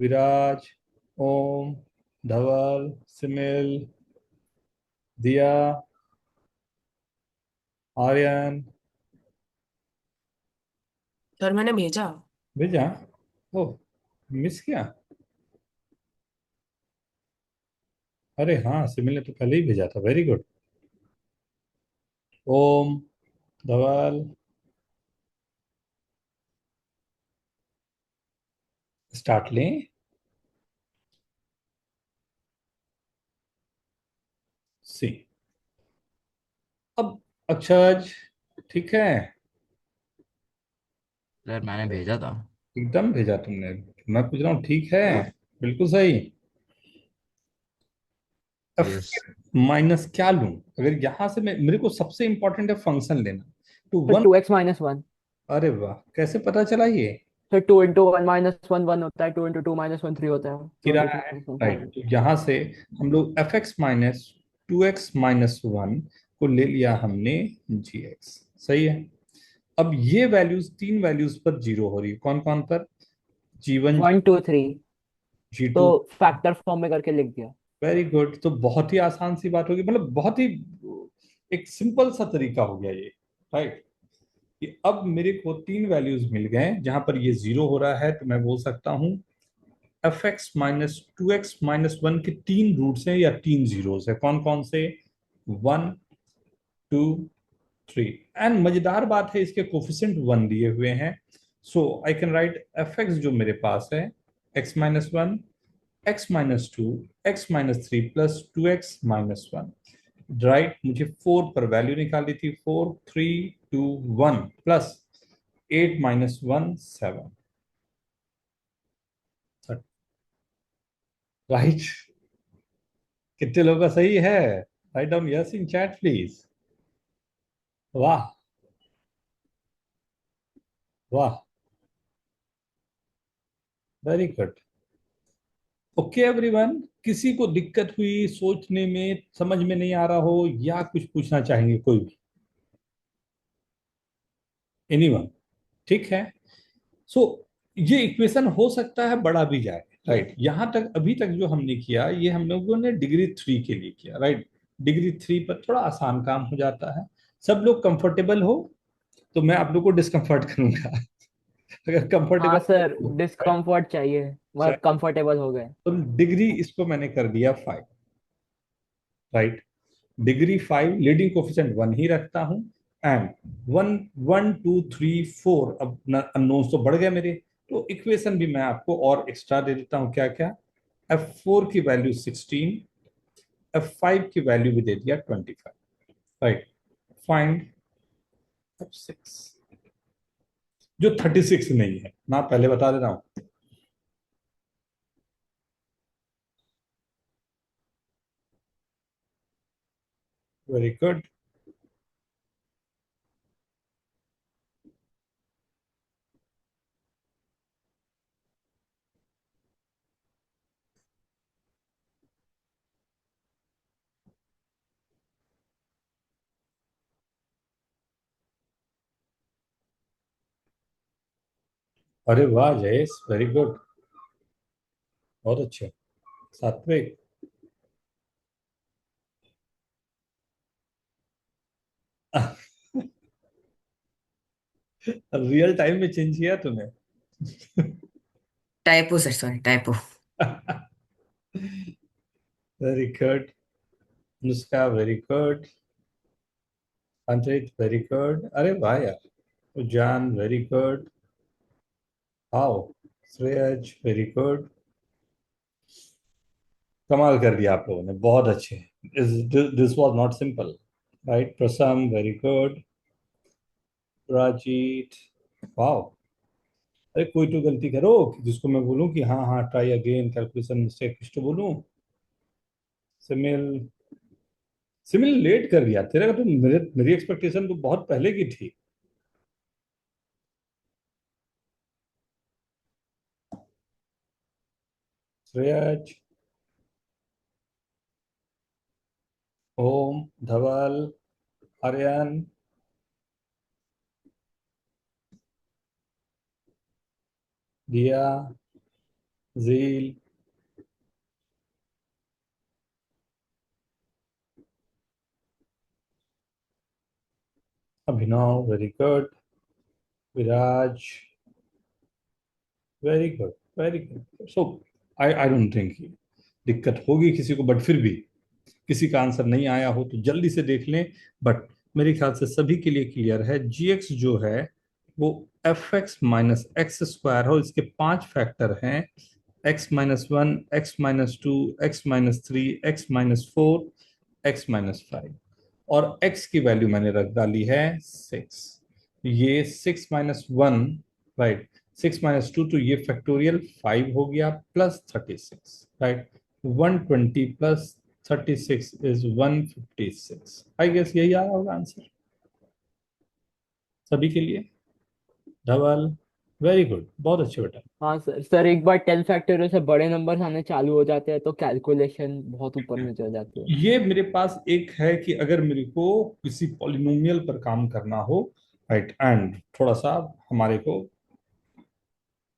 Viraj, Om, Dhaval, Simil, Diya, Aryan, sir मैंने भेजा। भेजा। ओ, मिस किया। अरे हाँ, सिमिल ने तो पहले ही भेजा था, वेरी गुड। ओम, धवल, स्टार्ट लें। सी, अब अक्षज, ठीक है, सर मैंने भेजा था। एकदम भेजा तुमने। मैं पूछ रहा हूँ, ठीक है, बिल्कुल सही। F yes. माइनस क्या लूं? अगर यहां से मैं, मेरे को सबसे इंपॉर्टेंट है फंक्शन लेना। टू तो वन, 2x-1। अरे वाह, कैसे पता चला ये? तो 2 × 1 - 1 1 होता है, 2 × 2 - 1 3 होता है, 2 किराया है, × 2 राइट। तो यहाँ से हम लोग एफ एक्स माइनस 2x - 1 को ले लिया हमने जी एक्स, सही है। अब ये वैल्यूज, तीन वैल्यूज पर जीरो हो रही है, कौन कौन पर? G1, 1 2 3। तो G2। फैक्टर फॉर्म में करके लिख दिया। वेरी गुड, तो बहुत ही आसान सी बात होगी, मतलब बहुत ही एक सिंपल सा तरीका हो गया ये, राइट। कि अब मेरे को तीन वैल्यूज मिल गए, जहां पर ये जीरो हो रहा है, तो मैं बोल सकता हूं एफ एक्स माइनस 2x - 1 के तीन रूट्स हैं या तीन जीरोस है, कौन कौन से? 1 2 3। एंड मजेदार बात है, इसके कोफिशिएंट 1 दिए हुए हैं। So I can write f x जो मेरे पास है, x - 1, x - 2, x - 3 plus 2x - 1, right. मुझे 4 पर वैल्यू निकाली थी, 4 3 2 1 प्लस 8 - 1 7, राइट। कितने लोगों का सही है? Write down yes in chat please. वाह, वाह, वेरी गुड। ओके एवरीवन, किसी को दिक्कत हुई सोचने में, समझ में नहीं आ रहा हो, या कुछ पूछना चाहेंगे कोई भी? एनीवन? ठीक है। सो ये इक्वेशन हो सकता है बढ़ा भी जाए, राइट। यहां तक अभी तक जो हमने किया, ये हम लोगों ने डिग्री 3 के लिए किया, राइट। डिग्री 3 पर थोड़ा आसान काम हो जाता है। सब लोग कंफर्टेबल हो तो मैं आप लोग को डिस्कम्फर्ट करूंगा। अगर हाँ सर, कंफर्टेबल, डिस्कम्फर्ट चाहिए, मतलब कंफर्टेबल हो गए। तो डिग्री इसको मैंने कर दिया 5, राइट। डिग्री 5, लीडिंग कोफिशिएंट 1 ही रखता हूं। एंड 1 1 2 3 4, अब अननोन्स तो बढ़ गए मेरे, तो इक्वेशन भी मैं आपको और एक्स्ट्रा दे देता हूं, क्या क्या? F4 की वैल्यू 16, F5 की वैल्यू भी दे दिया 25, राइट। फाइंड F6, जो 36 नहीं है, मैं पहले बता दे रहा हूं। Very good. अरे वाह जयेश, वेरी गुड, बहुत अच्छे। सात्विक, रियल टाइम में चेंज किया तूने? Typo sir, sorry typo. Very good. नुस्खा very good. Antarit very good. अरे वाह यार। Jaan very good. How. Shreyaj very good. कमाल कर दिया आप लोगों ने, बहुत अच्छे। This was not simple, right? Prasam very good. Rajit, wow. अरे कोई तो गलती करो जिसको मैं बोलूं कि हाँ हाँ ट्राई अगेन, कैलकुलेशन मिस्टेक, कुछ तो बोलूं। सिमिल। सिमिल लेट कर दिया तेरा तो, मेरी एक्सपेक्टेशन तो बहुत पहले की थी। श्रेयज, ओम, Dhaval, Aryan, Diya, Zeel, Abhinav very good. Viraj very good. Very good. So I don't think दिक्कत होगी किसी को, बट फिर भी किसी का आंसर नहीं आया हो तो जल्दी से देख लें। बट मेरे ख्याल से सभी के लिए क्लियर है, जीएक्स जो है वो F x minus x square हो। इसके 5 फैक्टर हैं: x-1, x-2, x-3, x-4, x-5। और x की वैल्यू मैंने रख डाली है 6। ये 6-1, राइट? 6-2, तो ये फैक्टोरियल 5 हो गया, plus 36, right? 120 plus 36 is 156। I guess यही आया होगा आंसर सभी के लिए। धवल वेरी गुड, बहुत अच्छे बेटा। हाँ सर, सर एक बार 10 फैक्टोरियल से बड़े नंबर आने चालू हो जाते हैं तो कैलकुलेशन बहुत ऊपर में चल जाती है। ये मेरे पास एक है कि अगर मेरे को किसी पॉलिनोमियल पर काम करना हो, राइट, एंड थोड़ा सा हमारे को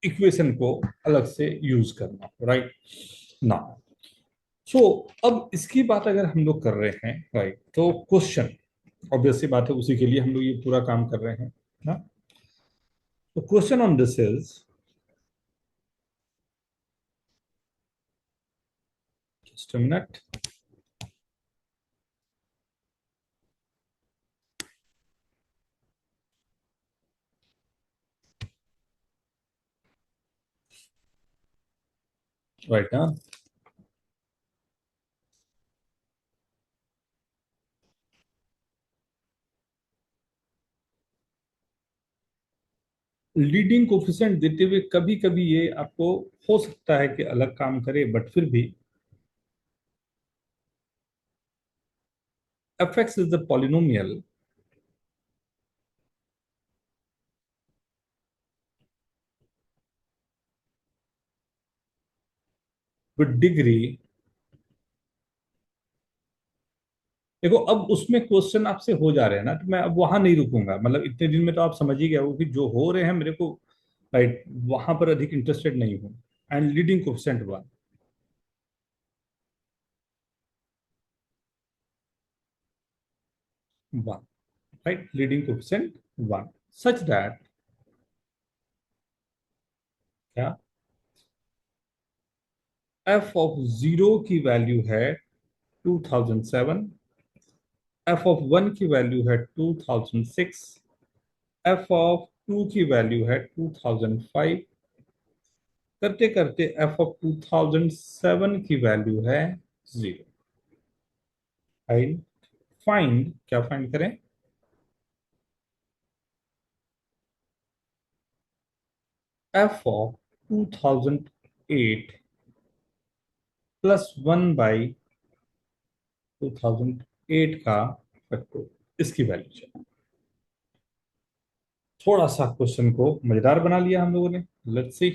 इक्वेशन को अलग से यूज करना हो, राइट ना। सो अब इसकी बात अगर हम लोग कर रहे हैं, राइट, तो क्वेश्चन ऑब्वियस सी बात है, उसी के लिए हम लोग ये पूरा काम कर रहे हैं ना। तो question on this is, just a minute. Right ना। लीडिंग कोफिशिएंट देते हुए कभी कभी ये आपको हो सकता है कि अलग काम करे, बट फिर भी fx is the polynomial with degree। देखो अब उसमें क्वेश्चन आपसे हो जा रहे हैं ना, तो मैं अब वहां नहीं रुकूंगा। मतलब इतने दिन में तो आप समझ ही गए हो कि जो हो रहे हैं मेरे को, राइट, वहां पर अधिक इंटरेस्टेड नहीं हूं। And leading coefficient 1, 1, right, leading coefficient 1, such that क्या एफ ऑफ 0 की वैल्यू है 2007, एफ ऑफ 1 की वैल्यू है 2006, एफ ऑफ 2 की वैल्यू है 2005, करते करते एफ ऑफ 2007 की वैल्यू है 0। फाइंड, फाइंड क्या फाइंड करें? एफ ऑफ 2008 +1/2008 का फैक्टर, इसकी वैल्यू चाहिए। थोड़ा सा क्वेश्चन को मजेदार बना लिया हम लोगों ने। Let's see.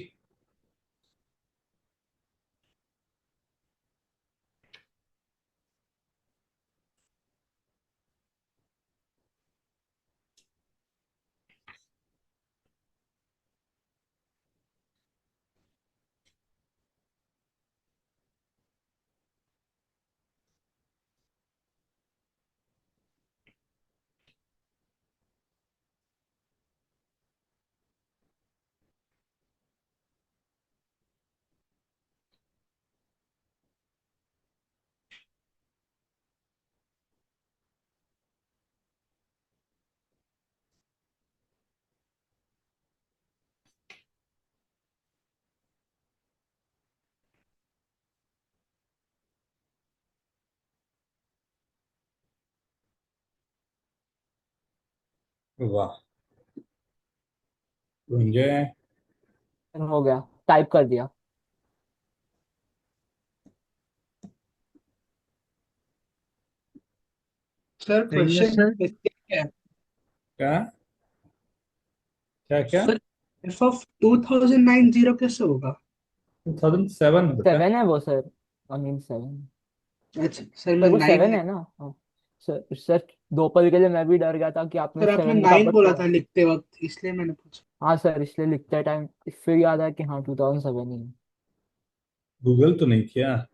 वाह, संजय। हो गया, टाइप कर दिया। सर सही है क्वेश्चन सर। क्या है? क्या क्या क्या? सर एफ ऑफ 2090 कैसे होगा? 2007 बेटा। 7 है वो सर, आई मीन 7। अच्छा सर, सर मैं वो 7 9। है ना? हाँ। सर दो पल के लिए मैं भी डर गया था कि आपने सर आपने 7 का 9 बोला बताया। था लिखते वक्त, इसलिए मैंने पूछा। हाँ सर, इसलिए लिखते टाइम फिर याद आया कि हाँ 2007 ही है। गूगल तो नहीं किया?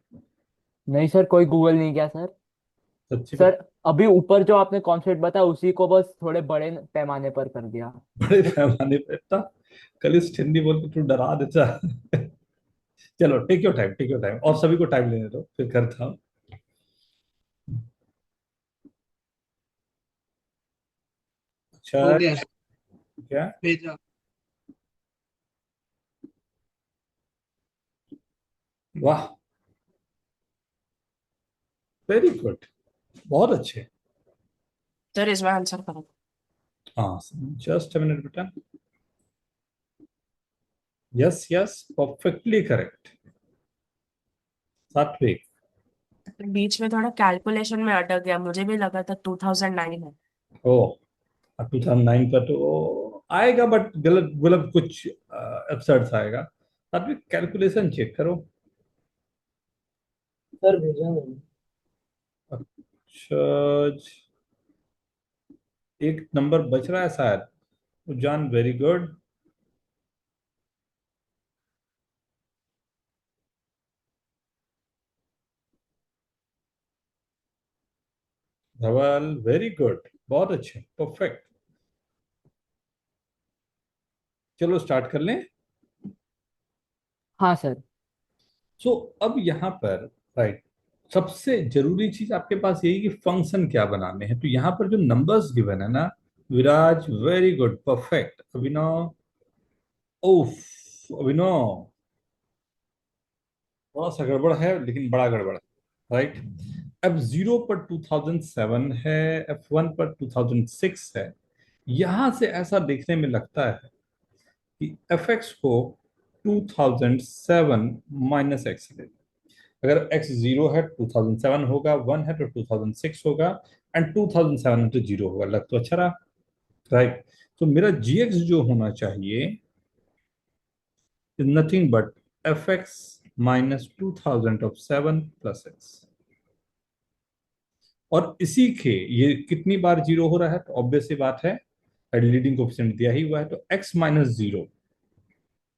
नहीं सर, कोई गूगल नहीं किया सर। सच्ची सर बता। अभी ऊपर जो आपने कॉन्सेप्ट बताया उसी को बस थोड़े बड़े पैमाने पर कर दिया। बड़े पैमाने पे था। कल इस हिंदी बोल के तू डरा देता। चलो, take your time, take your time, और सभी को टाइम लेने दो, फिर करता हूँ। हो अच्छा। गया, क्या? भेजा। वाह, वेरी गुड, बहुत अच्छे। सर इसमें आंसर करो। हाँ, जस्ट अ मिनट बेटा। Yes yes, perfectly correct. सात्विक। बीच में थोड़ा कैलकुलेशन में अटक गया, मुझे भी लगा था 2009 है। ओ, 2009 का तो आएगा, बट गलत गलत कुछ एब्सर्ड्स आएगा। सात्विक, कैलकुलेशन चेक करो। सर भेजा मैंने। अच्छा, एक नंबर बच रहा है शायद। उजान, very good. Dhaval, very good, बहुत अच्छे, परफेक्ट। चलो स्टार्ट कर लें। हाँ सर। सो अब यहाँ पर, राइट, सबसे जरूरी चीज आपके पास यही कि फंक्शन क्या बनाने हैं। तो यहाँ पर जो नंबर्स गिवन है ना, विराज, वेरी गुड, परफेक्ट। अभिनव, ओफ, अभिनव, थोड़ा सा गड़बड़ है लेकिन बड़ा गड़बड़ है, राइट। अब जीरो पर 2007 है, F1 पर 2006 है। यहां से ऐसा देखने में लगता है कि fx को 2007 माइनस एक्स ले। अगर x जीरो है 2007 होगा, 1 है तो 2006 होगा, एंड 2007 है तो जीरो होगा। लग तो अच्छा रहा, राइट। तो मेरा gx जो होना चाहिए is nothing but fx minus 2000 of 7 plus x। और इसी के ये कितनी बार जीरो हो रहा है, तो ऑब्वियस सी बात है, लीडिंग कोएफिशिएंट दिया ही हुआ है, तो x माइनस जीरो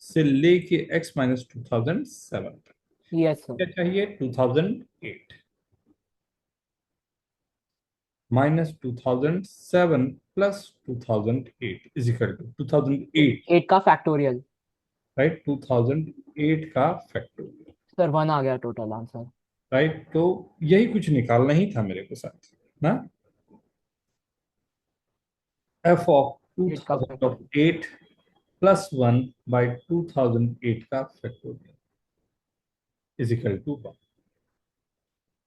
से लेके x माइनस 2007 तक यस सर। क्या चाहिए? 2008 minus 2007 plus 2008 is equal to 2008, 8 का फैक्टोरियल। राइट, 2008 का फैक्टोरियल, सर 1 आ गया टोटल आंसर। राइट। तो यही कुछ निकालना ही था मेरे को साथ ना। f ऑफ 8 का 2008 प्लस 1 बाई 2008 का factorial is equal to 1।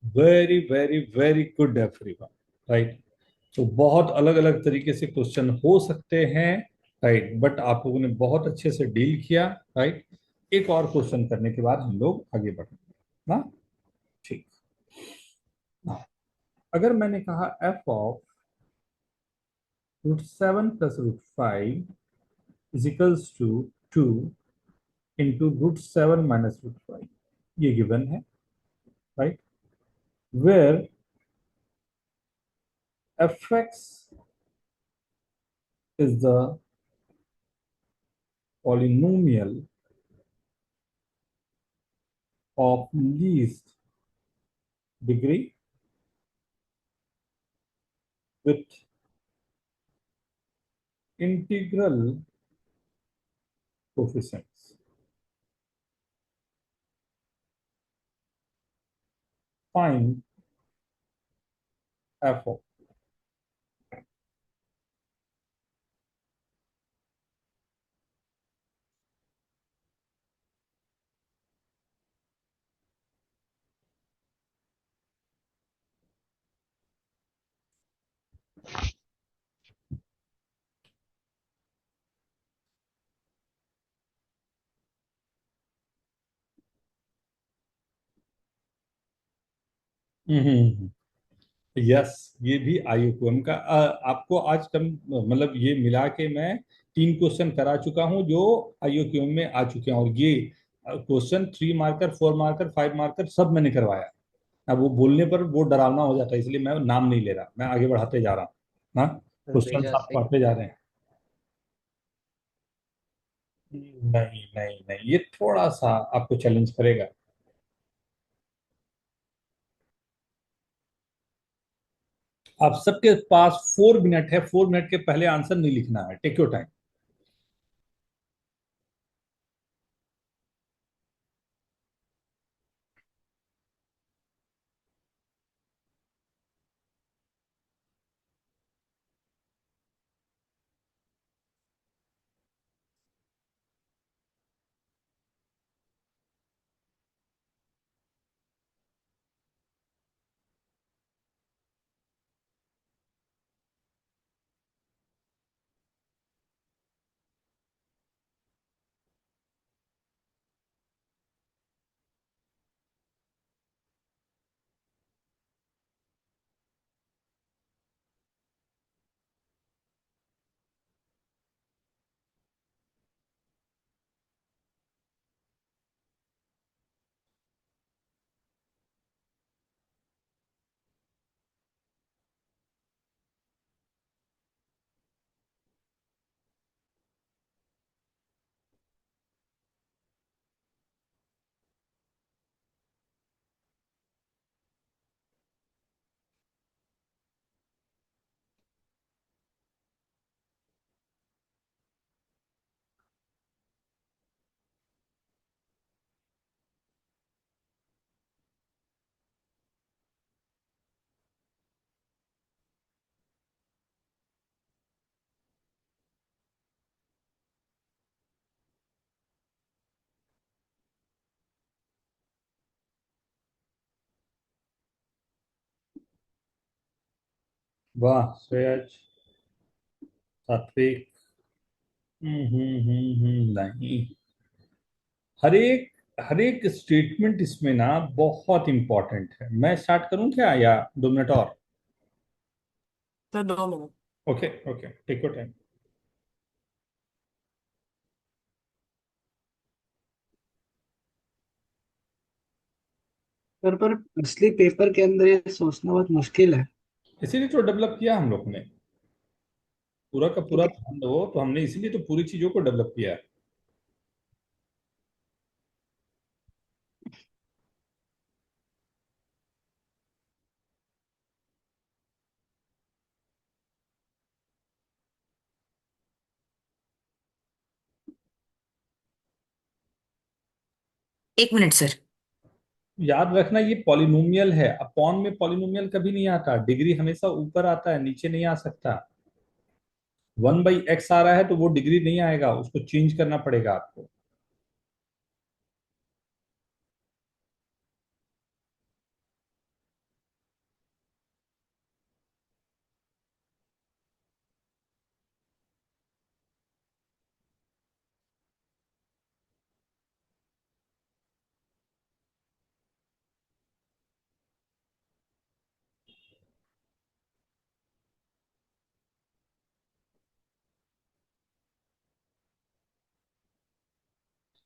Very very very good everyone, right. तो बहुत अलग अलग तरीके से क्वेश्चन हो सकते हैं, राइट, बट आप लोगों ने बहुत अच्छे से डील किया, राइट। एक और क्वेश्चन करने के बाद हम लोग आगे बढ़ेंगे ना। ठीक। हाँ, अगर मैंने कहा f of √7 plus √5 is equals to 2 into √7 minus √5, ये गिवन है, right, where fx is the polynomial of least degree with integral coefficients. Find f of. Yes, ये भी आईओक्यूएम का आपको आज कम मतलब ये मिला के मैं 3 क्वेश्चन करा चुका हूँ जो आईओक्यूएम में आ चुके हैं, और ये क्वेश्चन 3 मार्कर, 4 मार्कर, 5 मार्कर सब मैंने करवाया। अब वो बोलने पर वो डरावना हो जाता है, इसलिए मैं नाम नहीं ले रहा, मैं आगे बढ़ाते जा रहा हूँ ना, क्वेश्चन भेजा आप सही। पढ़ते जा रहे हैं। नहीं नहीं नहीं, ये थोड़ा सा आपको चैलेंज करेगा। आप सबके पास 4 मिनट है, 4 मिनट के पहले आंसर नहीं लिखना है, टेक योर टाइम। वाह श्रेयज, सात्विक। नहीं, हर एक स्टेटमेंट इसमें ना बहुत इंपॉर्टेंट है। मैं स्टार्ट करूं क्या, या 2 मिनट और? तो 2 minute. Okay okay, take your time. पर असली पेपर के अंदर ये सोचना बहुत मुश्किल है। इसीलिए तो डेवलप किया हम लोग ने, पूरा का पूरा ठीक है। ध्यान दो, तो हमने इसीलिए तो पूरी चीजों को डेवलप किया है। एक मिनट सर। याद रखना ये पॉलिनोमियल है, अपॉन में पॉलिनोमियल कभी नहीं आता, डिग्री हमेशा ऊपर आता है, नीचे नहीं आ सकता। 1/x आ रहा है तो वो डिग्री नहीं आएगा, उसको चेंज करना पड़ेगा आपको।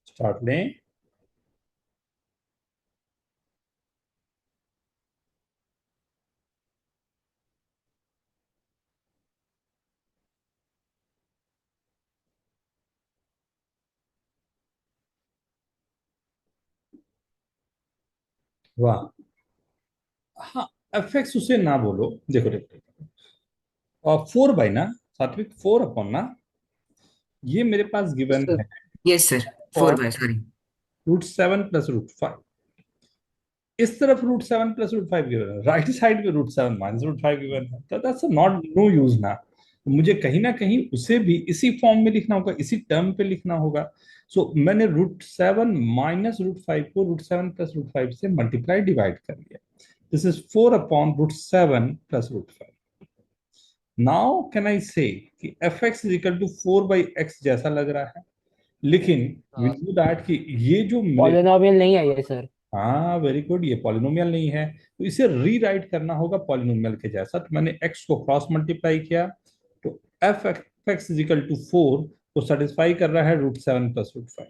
स्टार्ट लें। वाह, हाँ, एफ एक्स उसे ना बोलो, देखो देखो, 4 बाई ना, सात्विक 4 अपॉन ना, ये मेरे पास गिवन सर है यस सर। फोर और बाय सॉरी। √7 + √5। इस तरफ √7 + √5 गिवन है, राइट साइड पे √7 - √5 गिवन है, तो दैट्स नॉट नो यूज ना। मुझे कहीं ना कहीं उसे भी इसी फॉर्म में लिखना होगा, इसी टर्म पे लिखना होगा। सो मैंने √7 - √5 को √7 + √5 से मल्टीप्लाई डिवाइड कर लिया। This is 4/√7 + √5। Now can I से कि f(x = 4/x) जैसा लग रहा है, लेकिन वी नो दैट कि ये जो पॉलिनोमियल नहीं है ये सर। हाँ वेरी गुड, ये पॉलिनोमियल नहीं है, तो इसे रीराइट करना होगा पॉलिनोमियल के जैसा। तो मैंने x को क्रॉस मल्टीप्लाई किया, तो f x is equal to 4 को सेटिस्फाई कर रहा है √7 + √5,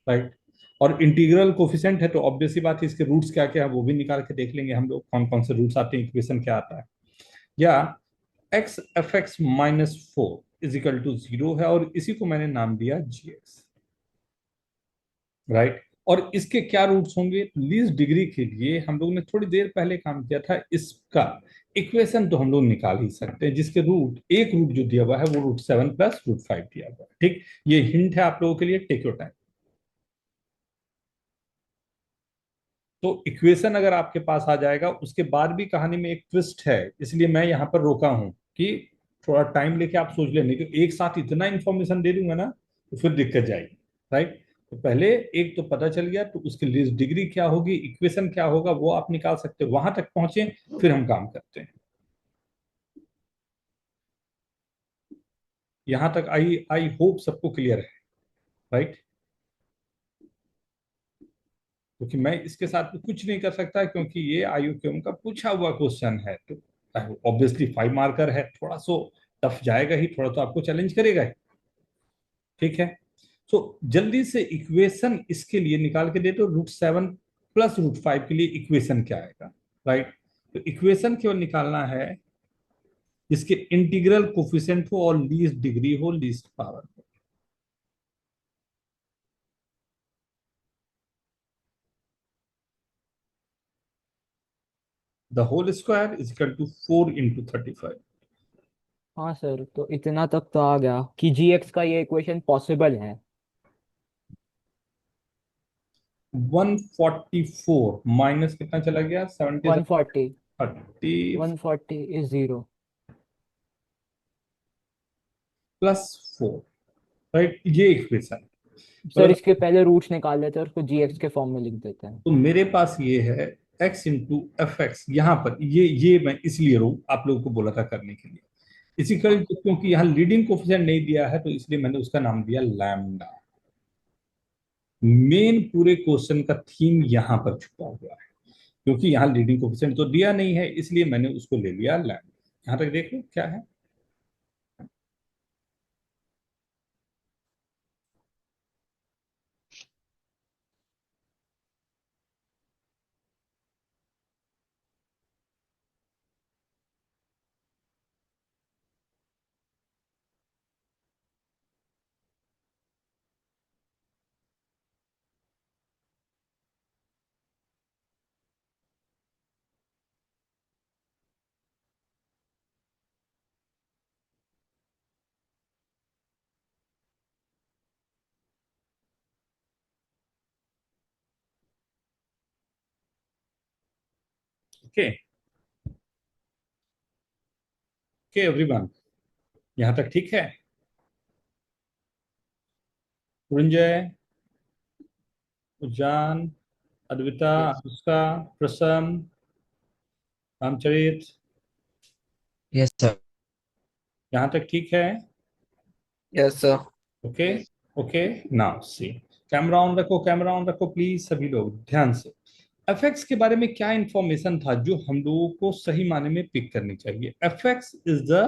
राइट। और इंटीग्रल कोफिशिएंट है तो ऑब्वियस सी बात है, इसके रूट्स क्या क्या है वो भी निकाल के देख लेंगे हम लोग, कौन कौन से रूट्स आते हैं, इक्वेशन क्या आता है। या x f(x-4) is equal to 0 है, और इसी को मैंने नाम दिया gx, राइट। और इसके क्या रूट्स होंगे, लीस्ट डिग्री के लिए हम लोग ने थोड़ी देर पहले काम किया था, इसका इक्वेशन तो हम लोग निकाल ही सकते हैं, जिसके एक रूट जो दिया हुआ है वो √7 + √5 दिया हुआ है, ठीक। ये हिंट है आप लोगों के लिए, टेक योर टाइम। तो इक्वेशन अगर आपके पास आ जाएगा, उसके बाद भी कहानी में एक ट्विस्ट है, इसलिए मैं यहाँ पर रोका हूं कि थोड़ा टाइम लेके आप सोच लेने, क्योंकि एक साथ इतना इंफॉर्मेशन दे दूंगा ना तो फिर दिक्कत जाएगी, राइट। तो पहले एक तो पता चल गया, तो उसकी लीस्ट डिग्री क्या होगी, इक्वेशन क्या होगा, वो आप निकाल सकते हो, वहां तक पहुंचे फिर हम काम करते हैं। यहां तक आई आई होप सबको क्लियर है, राइट। क्योंकि मैं इसके साथ तो कुछ नहीं कर सकता, क्योंकि ये IUQM का पूछा हुआ क्वेश्चन है, तो ऑब्वियसली 5 मार्कर है, थोड़ा सो टफ जाएगा ही, थोड़ा तो आपको चैलेंज करेगा ही, ठीक है। तो जल्दी से इक्वेशन इसके लिए निकाल के दे, तो √7 + √5 के लिए इक्वेशन क्या आएगा, राइट। तो इक्वेशन केवल निकालना है जिसके इंटीग्रल कोफिशिएंट हो और लीस्ट डिग्री हो, लीस्ट पावर हो। The whole square is equal to 4 × 35। हाँ सर, तो इतना तक तो आ गया कि gx का ये इक्वेशन पॉसिबल है। 144 माइनस कितना चला गया, 70 140 30 140 is 0। +4, राइट, ये इक्वेशन। सर इसके पहले रूट्स निकाल लेते हैं और उसको gx के फॉर्म में लिख देते हैं। तो मेरे पास ये है x × fx, यहाँ पर ये मैं इसलिए आप लोगों को बोला था करने के लिए, इसी कल, क्योंकि यहाँ लीडिंग कोफिशिएंट नहीं दिया है, तो इसलिए मैंने उसका नाम दिया लैम्डा। मेन पूरे क्वेश्चन का थीम यहाँ पर छुपा हुआ है, क्योंकि यहाँ लीडिंग कोफिशिएंट तो दिया नहीं है, इसलिए मैंने उसको ले लिया लैम्डा। यहाँ तक देखो क्या है, ओके ओके एवरीवन, यहाँ तक ठीक है। पुरंजय, उजान, अद्विता, अनुष्का, प्रसन्न, रामचरित, यस सर। यहाँ तक ठीक है। Yes sir. Okay okay, now see, camera on रखो, कैमरा ऑन रखो प्लीज सभी लोग ध्यान से। एफएक्स के बारे में क्या इंफॉर्मेशन था जो हम लोगों को सही माने में पिक करनी चाहिए। एफएक्स इज द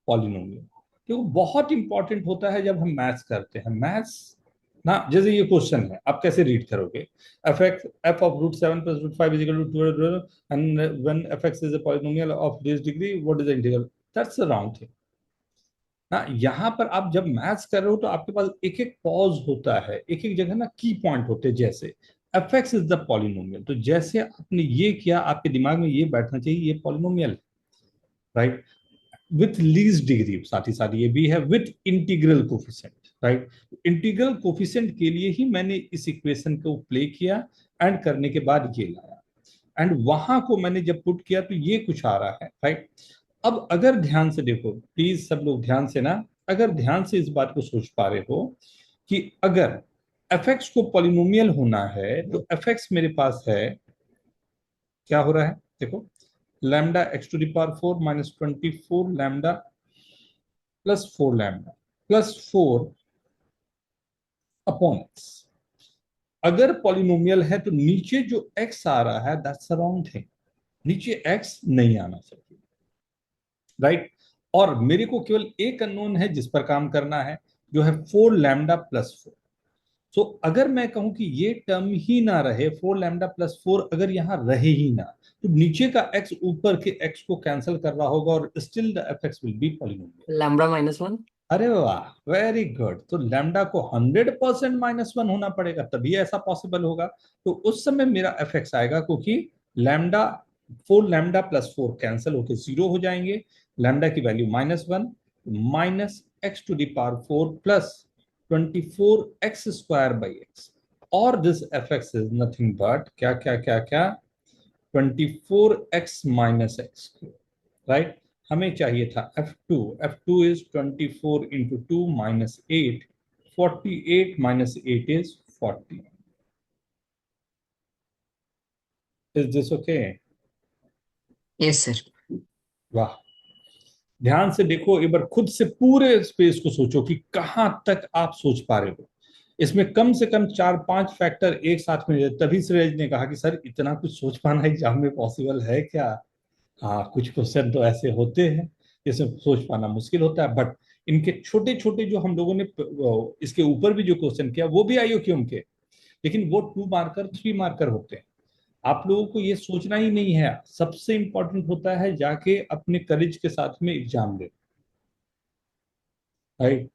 पॉलिनोमियल, तो बहुत इंपॉर्टेंट होता है जब हम मैथ्स करते हैं। मैथ्स ना, जैसे ये क्वेश्चन है, आप कैसे रीड करोगे, f x f of √7 + √5 is equal to 2, and when f x is a polynomial of this degree what is the integral, that's the round thing ना। यहाँ पर आप जब मैथ्स कर रहे हो तो आपके पास एक एक पॉज होता है, एक एक जगह ना की पॉइंट होते हैं, जैसे एफएक्स इज द पॉलिनोमियल, तो जैसे आपने ये किया आपके दिमाग में ये बैठना चाहिए ये polynomial, right, with least degree, साथ ही साथ ये भी है with integral coefficient, right. Integral coefficient के लिए ही मैंने इस इक्वेशन को प्ले किया एंड करने के बाद ये लाया, एंड वहां को मैंने जब पुट किया तो ये कुछ आ रहा है, राइट। अब अगर ध्यान से देखो प्लीज सब लोग ध्यान से ना, अगर ध्यान से इस बात को सोच पा रहे हो कि अगर एफएक्स को पॉलिनोमियल होना है तो एफएक्स मेरे पास है, क्या हो रहा है देखो, lambda x⁴ minus 24 lambda plus 4 lambda plus 4 upon x। अगर पॉलिनोमियल है तो नीचे जो x आ रहा है दैट्स अ रॉन्ग थिंग, नीचे x नहीं आना चाहिए, राइट। और मेरे को केवल एक अननोन है जिस पर काम करना है, जो है 4 लैम्डा प्लस 4। सो अगर मैं कहूं कि ये टर्म ही ना रहे, 4 लैम्डा प्लस 4 अगर यहां रहे ही ना, तो नीचे का x ऊपर के x को कैंसिल कर रहा होगा और still the F x will be polynomial. Lambda -1। अरे वाह, वेरी गुड। तो लैम्डा को 100% -1 होना पड़ेगा तभी ऐसा पॉसिबल होगा। तो उस समय मेरा एफ एक्स आएगा, क्योंकि लैम्डा 4 लैम्डा प्लस 4 कैंसिल होकर 0 हो जाएंगे, लैम्डा की वैल्यू -1, -x⁴ प्लस 24x² और this F x is nothing but क्या क्या क्या क्या 24x - x², राइट। हमें चाहिए था f2। f2 is 24 × 2 -8, 48 -8 is 40। Is this okay? Yes sir. वाह, ध्यान से देखो एक बार, खुद से पूरे स्पेस को सोचो कि कहां तक आप सोच पा रहे हो। इसमें कम से कम 4-5 फैक्टर एक साथ में, तभी सूरज ने कहा कि सर इतना कुछ सोच पाना एग्जाम में पॉसिबल है क्या? हाँ, कुछ क्वेश्चन तो ऐसे होते हैं जिसमें सोच पाना मुश्किल होता है, बट इनके छोटे छोटे जो हम लोगों ने इसके ऊपर भी जो क्वेश्चन किया वो भी आईओक्यूएम के, लेकिन वो 2 मार्कर 3 मार्कर होते हैं। आप लोगों को ये सोचना ही नहीं है, सबसे इंपॉर्टेंट होता है जाके अपने करेज के साथ में एग्जाम दे, राइट।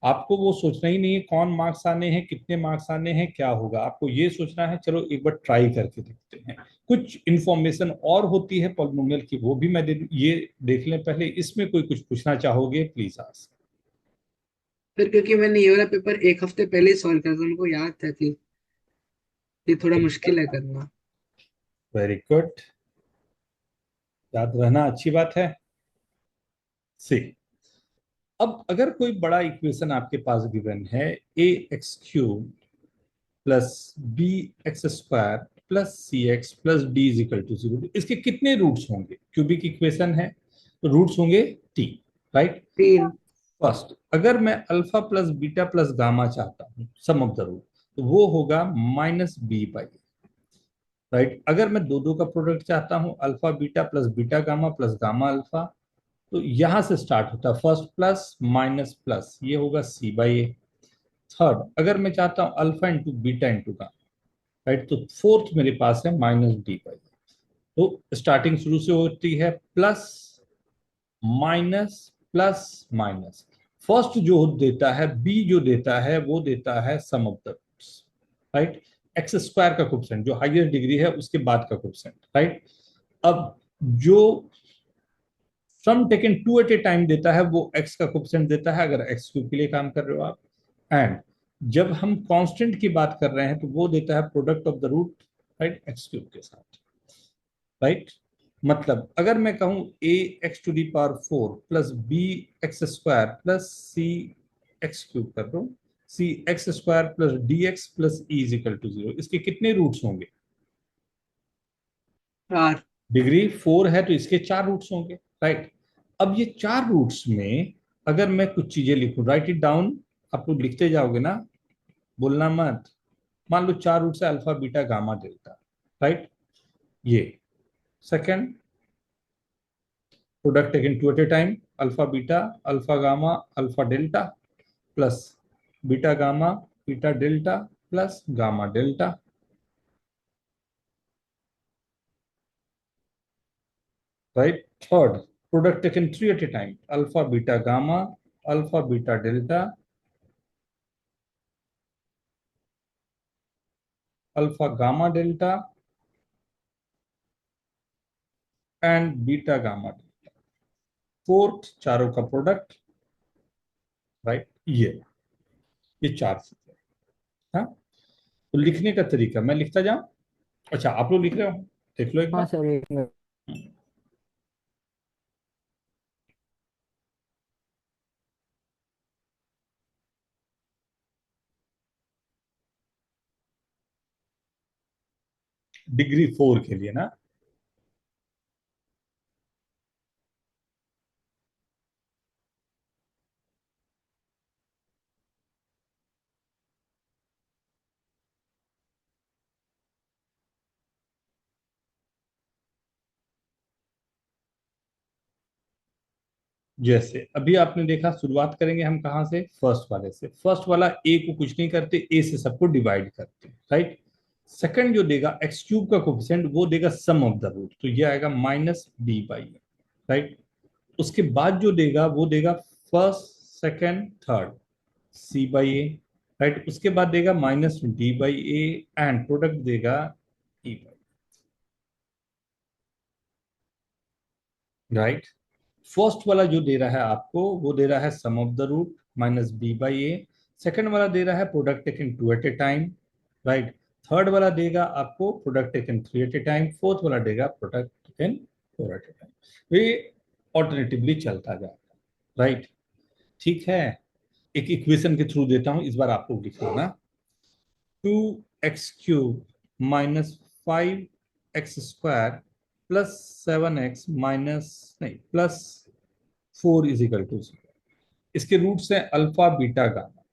आपको वो सोचना ही नहीं है कौन मार्क्स आने हैं, कितने मार्क्स आने हैं, क्या होगा। आपको ये सोचना है चलो एक बार ट्राई करके देखते हैं। कुछ इंफॉर्मेशन और होती है पॉलिनोमियल की, वो भी मैं दे दूं, ये देख लें पहले। इसमें कोई कुछ पूछना चाहोगे प्लीज आस्क। फिर क्योंकि मैंने ये वाला पेपर एक हफ्ते पहले ही सॉल्व किया था, उनको याद था कि ये थोड़ा मुश्किल है करना। वेरी गुड, याद रहना अच्छी बात है। सी, अब अगर कोई बड़ा इक्वेशन आपके पास गिवन है, ax³ plus bx² plus cx plus d is equal to 0, इसके कितने रूट्स होंगे? क्यूबिक इक्वेशन है तो रूट्स होंगे 3, राइट। 3। फर्स्ट, अगर मैं alpha plus beta plus gamma चाहता हूँ सम ऑफ द रूट, तो वो होगा -b/, राइट। अगर मैं दो दो का प्रोडक्ट चाहता हूँ, alpha beta plus beta gamma plus gamma alpha, तो यहां से स्टार्ट होता है फर्स्ट प्लस माइनस प्लस, ये होगा c/a। थर्ड, अगर मैं चाहता हूं alpha into beta into gamma, right, तो फोर्थ मेरे पास है -d/। तो स्टार्टिंग शुरू से होती है plus minus plus minus. First जो देता है बी, जो देता है वो देता है sum of the roots, right. x² का कोफिशिएंट जो हाईएस्ट डिग्री है उसके बाद का कोफिशिएंट, राइट। अब जो सम टेकन 2 एट ए टाइम देता है वो x का कोफिशिएंट देता है, अगर x³ के लिए काम कर रहे हो आप। एंड जब हम कांस्टेंट की बात कर रहे हैं तो वो देता है product of the root, right, x³ के साथ, राइट। मतलब अगर मैं कहूं ax⁴ plus bx² plus cx³ कर रहा हूं, cx² plus dx plus e is equal to 0, इसके कितने रूट्स होंगे? 4। डिग्री 4 है तो इसके 4 रूट्स होंगे, राइट। अब ये 4 रूट्स में अगर मैं कुछ चीजें लिखूं, राइट इट डाउन, आप लोग लिखते जाओगे ना, बोलना मत। मान लो 4 रूट्स है alpha beta gamma delta, right. ये second, product taken 2 at a time, alpha beta alpha gamma alpha delta plus beta gamma beta delta plus gamma delta, right. Third, product taken 3 at a time, alpha beta gamma alpha beta delta alpha gamma delta and beta gamma delta. Fourth, चारों का product, right. ये 4 चीजें, हाँ। तो लिखने का तरीका मैं लिखता जाऊं? अच्छा, आप लोग लिख रहे हो, देख लो एक हाँ बार। सर, एक मिनट। डिग्री 4 के लिए ना, जैसे अभी आपने देखा, शुरुआत करेंगे हम कहाँ से, फर्स्ट वाले से। फर्स्ट वाला ए को कुछ नहीं करते, ए से सबको डिवाइड करते, राइट। सेकंड जो देगा एक्स क्यूब का कोफिशिएंट, वो देगा सम ऑफ द रूट, तो ये आएगा minus B by a, right. उसके बाद जो देगा वो देगा first second third, c by a, right. उसके बाद देगा minus d by a, and product देगा ई बाई, राइट। फर्स्ट वाला जो दे रहा है आपको, वो दे रहा है sum of the root minus B by A. Second वाला दे रहा है product taken two at a time, right. Third वाला देगा आपको product taken three at a time. Fourth वाला देगा product taken four at a time. ये ऑल्टरनेटिवली चलता जाएगा, राइट। ठीक है, एक इक्वेशन के थ्रू देता हूं, इस बार आपको लिखना। 2x³ minus 5x² plus 7x minus नहीं प्लस 4 इज इक्वल टू 0। इसके रूट्स हैं अल्फा बीटा गामा,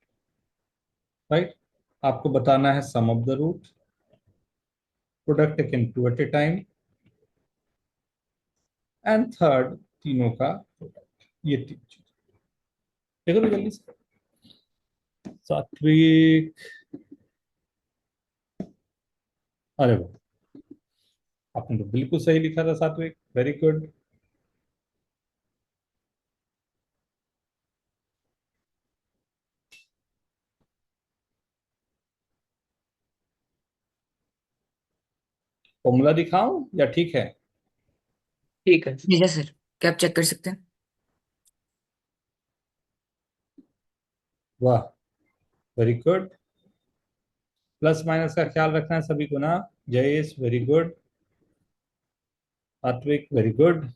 राइट। आपको बताना है sum of the root, product taken two at a time, and third तीनों का प्रोडक्ट। ये तीन चीज देखो तो जल्दी से। सात्विक, अरे वाह, आपने तो बिल्कुल सही लिखा था सात्विक, वेरी गुड। फॉर्मूला दिखाऊं या ठीक है? ठीक है। ठीक है सर, क्या आप चेक कर सकते हैं? वाह, वेरी गुड। प्लस माइनस का ख्याल रखना है सभी को ना। जयेश वेरी गुड, सात्विक वेरी गुड।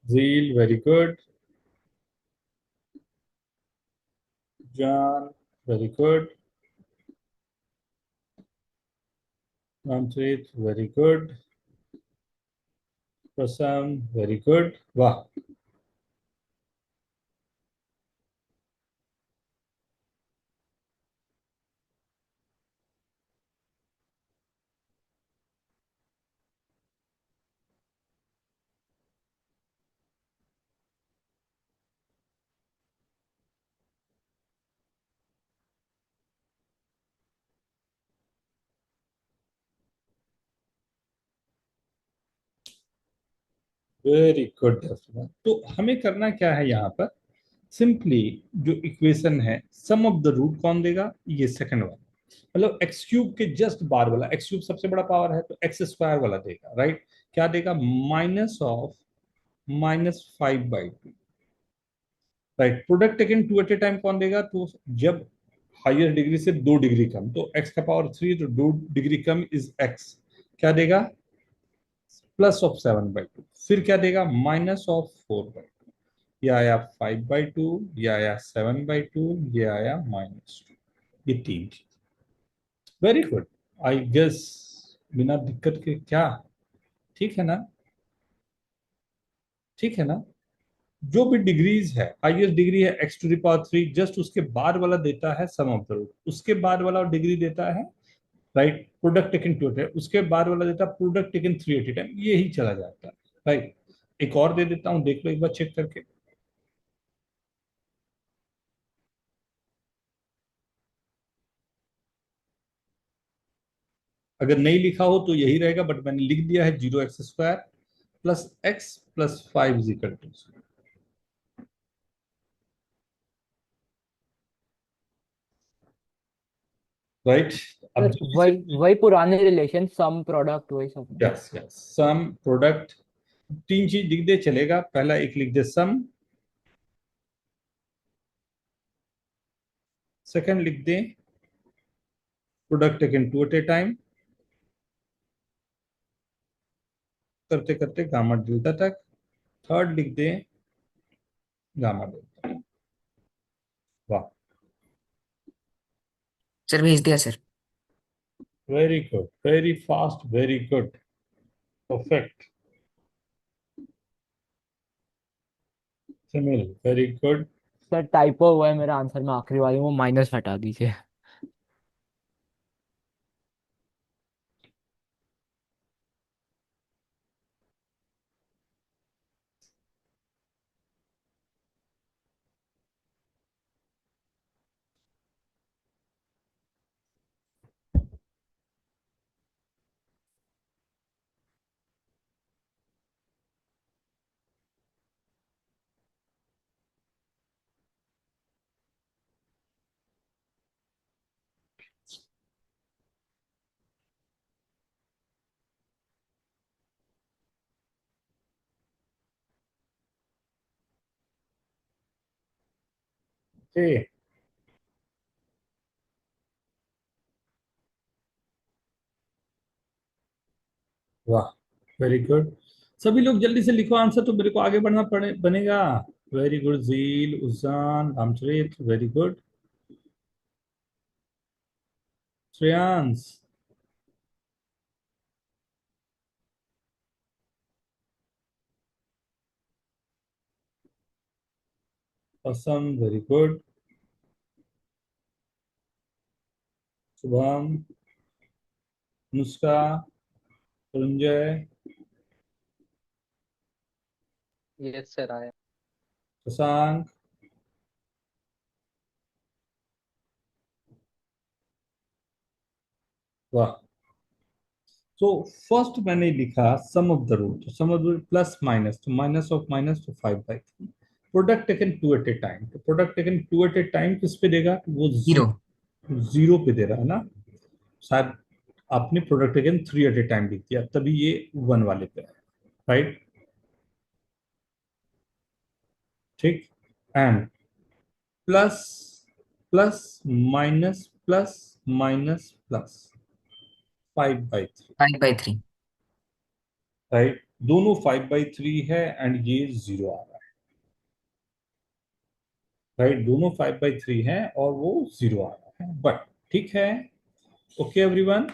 झील very good, John very good, Ramcharit very good, प्रसन्न वेरी गुड। वाह, वेरी गुड। तो हमें करना क्या है यहाँ पर, सिंपली जो इक्वेशन है सम ऑफ द रूट कौन देगा, ये सेकंड वाला, मतलब एक्स क्यूब के जस्ट बार वाला। एक्स क्यूब सबसे बड़ा पावर है, तो एक्स स्क्वायर वाला देगा, राइट। क्या देगा, minus of minus 5/2, right. Product taken two at a time कौन देगा, तो जब हायर डिग्री से 2 डिग्री कम, तो एक्स का पावर 3, तो 2 डिग्री कम इज एक्स, क्या देगा, प्लस ऑफ 7/2। फिर क्या देगा, माइनस ऑफ 4/2। ये आया 5/2, ये आया 7/2, ये आया -2। ये तीन चीज, वेरी गुड। आई गेस बिना दिक्कत के, क्या ठीक है ना, ठीक है ना। जो भी डिग्रीज है, हाईएस्ट डिग्री है x⁻3, जस्ट उसके बाद वाला देता है सम ऑफ द रूट, उसके बाद वाला डिग्री देता है, राइट, प्रोडक्ट टेकन टू है, उसके बाद वाला देता है प्रोडक्ट टेकन 3 टाइम, ये ही चला जाता है, राइट। एक और दे देता हूं, देख लो एक बार चेक करके। अगर नहीं लिखा हो तो यही रहेगा, बट मैंने लिख दिया है 0x² plus x plus 5 is equal to, right. अब सर वही वही पुराने रिलेशन, सम प्रोडक्ट वही सब। यस यस, सम प्रोडक्ट, तीन चीज लिख दे चलेगा। पहला एक लिख दे सम, सेकंड लिख दे product taken two at a time, करते करते गामा डेल्टा तक, थर्ड लिख दे गामा डेल्टा। वाह, सर भेज दिया sir. Very good, very fast, very good, perfect, सिमिल वेरी गुड। सर टाइपो हुआ है मेरा आंसर में, आखिरी वाले वो माइनस हटा दीजिए। ओके, वाह, वेरी गुड। सभी लोग जल्दी से लिखो आंसर, तो मेरे को आगे बढ़ना पड़े बनेगा। वेरी गुड, जील, उजान, Ramcharit, very good. Shreyansh, Assam, very good. Shubham, नुस्खा, संजय, यस सर आया। शशांक, वाह। तो फर्स्ट मैंने लिखा सम ऑफ द रूट, तो sum of the root plus minus, तो माइनस ऑफ माइनस तो 5/3। Product taken two at a time, तो product taken two at a time किस पे देगा, तो वो जीरो। जीरो पे दे रहा है ना। शायद आपने product taken 3 at a time लिख दिया, तभी ये 1 वाले पे है, राइट। ठीक। And plus plus minus plus minus plus 5/3, 5/3। Right. दोनों 5/3 है एंड ये जीरो आ रहा है, राइट। दोनों 5/3 है और वो जीरो आ रहा है, बट ठीक है। ओके एवरीवन,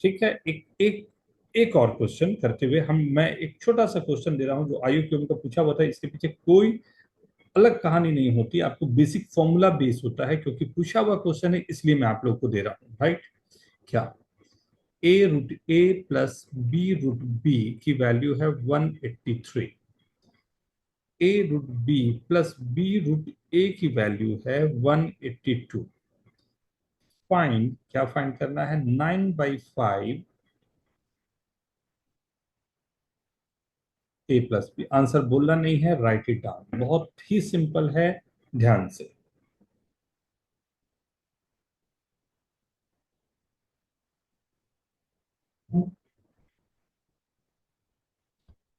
ठीक है। एक एक एक और क्वेश्चन करते हुए मैं एक छोटा सा क्वेश्चन दे रहा हूं जो IUQM का पूछा हुआ था। इसके पीछे कोई अलग कहानी नहीं होती, आपको बेसिक फॉर्मूला बेस होता है, क्योंकि पूछा हुआ क्वेश्चन है इसलिए मैं आप लोग को दे रहा हूँ, राइट। क्या a√a प्लस b√b की वैल्यू है 183, a√b प्लस b√a की वैल्यू है 182। फाइंड, क्या फाइंड करना है, 9/5 a प्लस बी। आंसर बोलना नहीं है, राइट इट डाउन, बहुत ही सिंपल है, ध्यान से।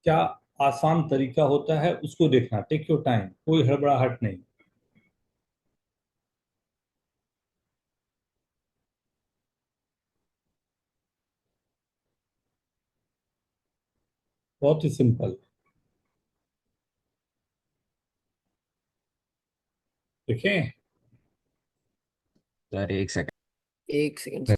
क्या आसान तरीका होता है उसको देखना, टेक योर टाइम, कोई हड़बड़ाहट नहीं। बहुत ही सिंपल, देखें। सर एक सेकंड। एक सेकंड।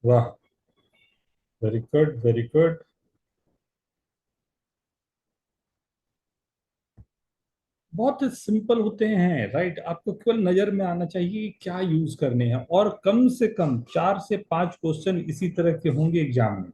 वाह, वेरी गुड, वेरी गुड। बहुत सिंपल होते हैं, राइट। आपको केवल नजर में आना चाहिए कि क्या यूज करने हैं, और कम से कम 4 से 5 क्वेश्चन इसी तरह के होंगे एग्जाम में,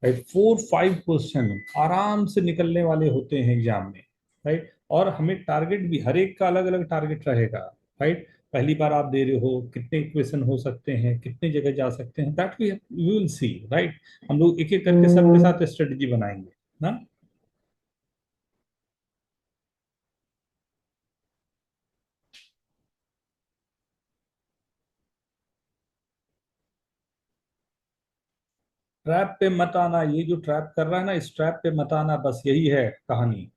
राइट। 4-5 क्वेश्चन आराम से निकलने वाले होते हैं एग्जाम में, राइट। और हमें टारगेट भी हर एक का अलग अलग टारगेट रहेगा, राइट। पहली बार आप दे रहे हो, कितने क्वेश्चन हो सकते हैं, कितने जगह जा सकते हैं, that we will see, right. हम लोग एक एक करके सबके साथ स्ट्रेटजी बनाएंगे ना। ट्रैप पे मत आना, ये जो ट्रैप कर रहा है ना, इस ट्रैप पे मत आना, बस यही है कहानी।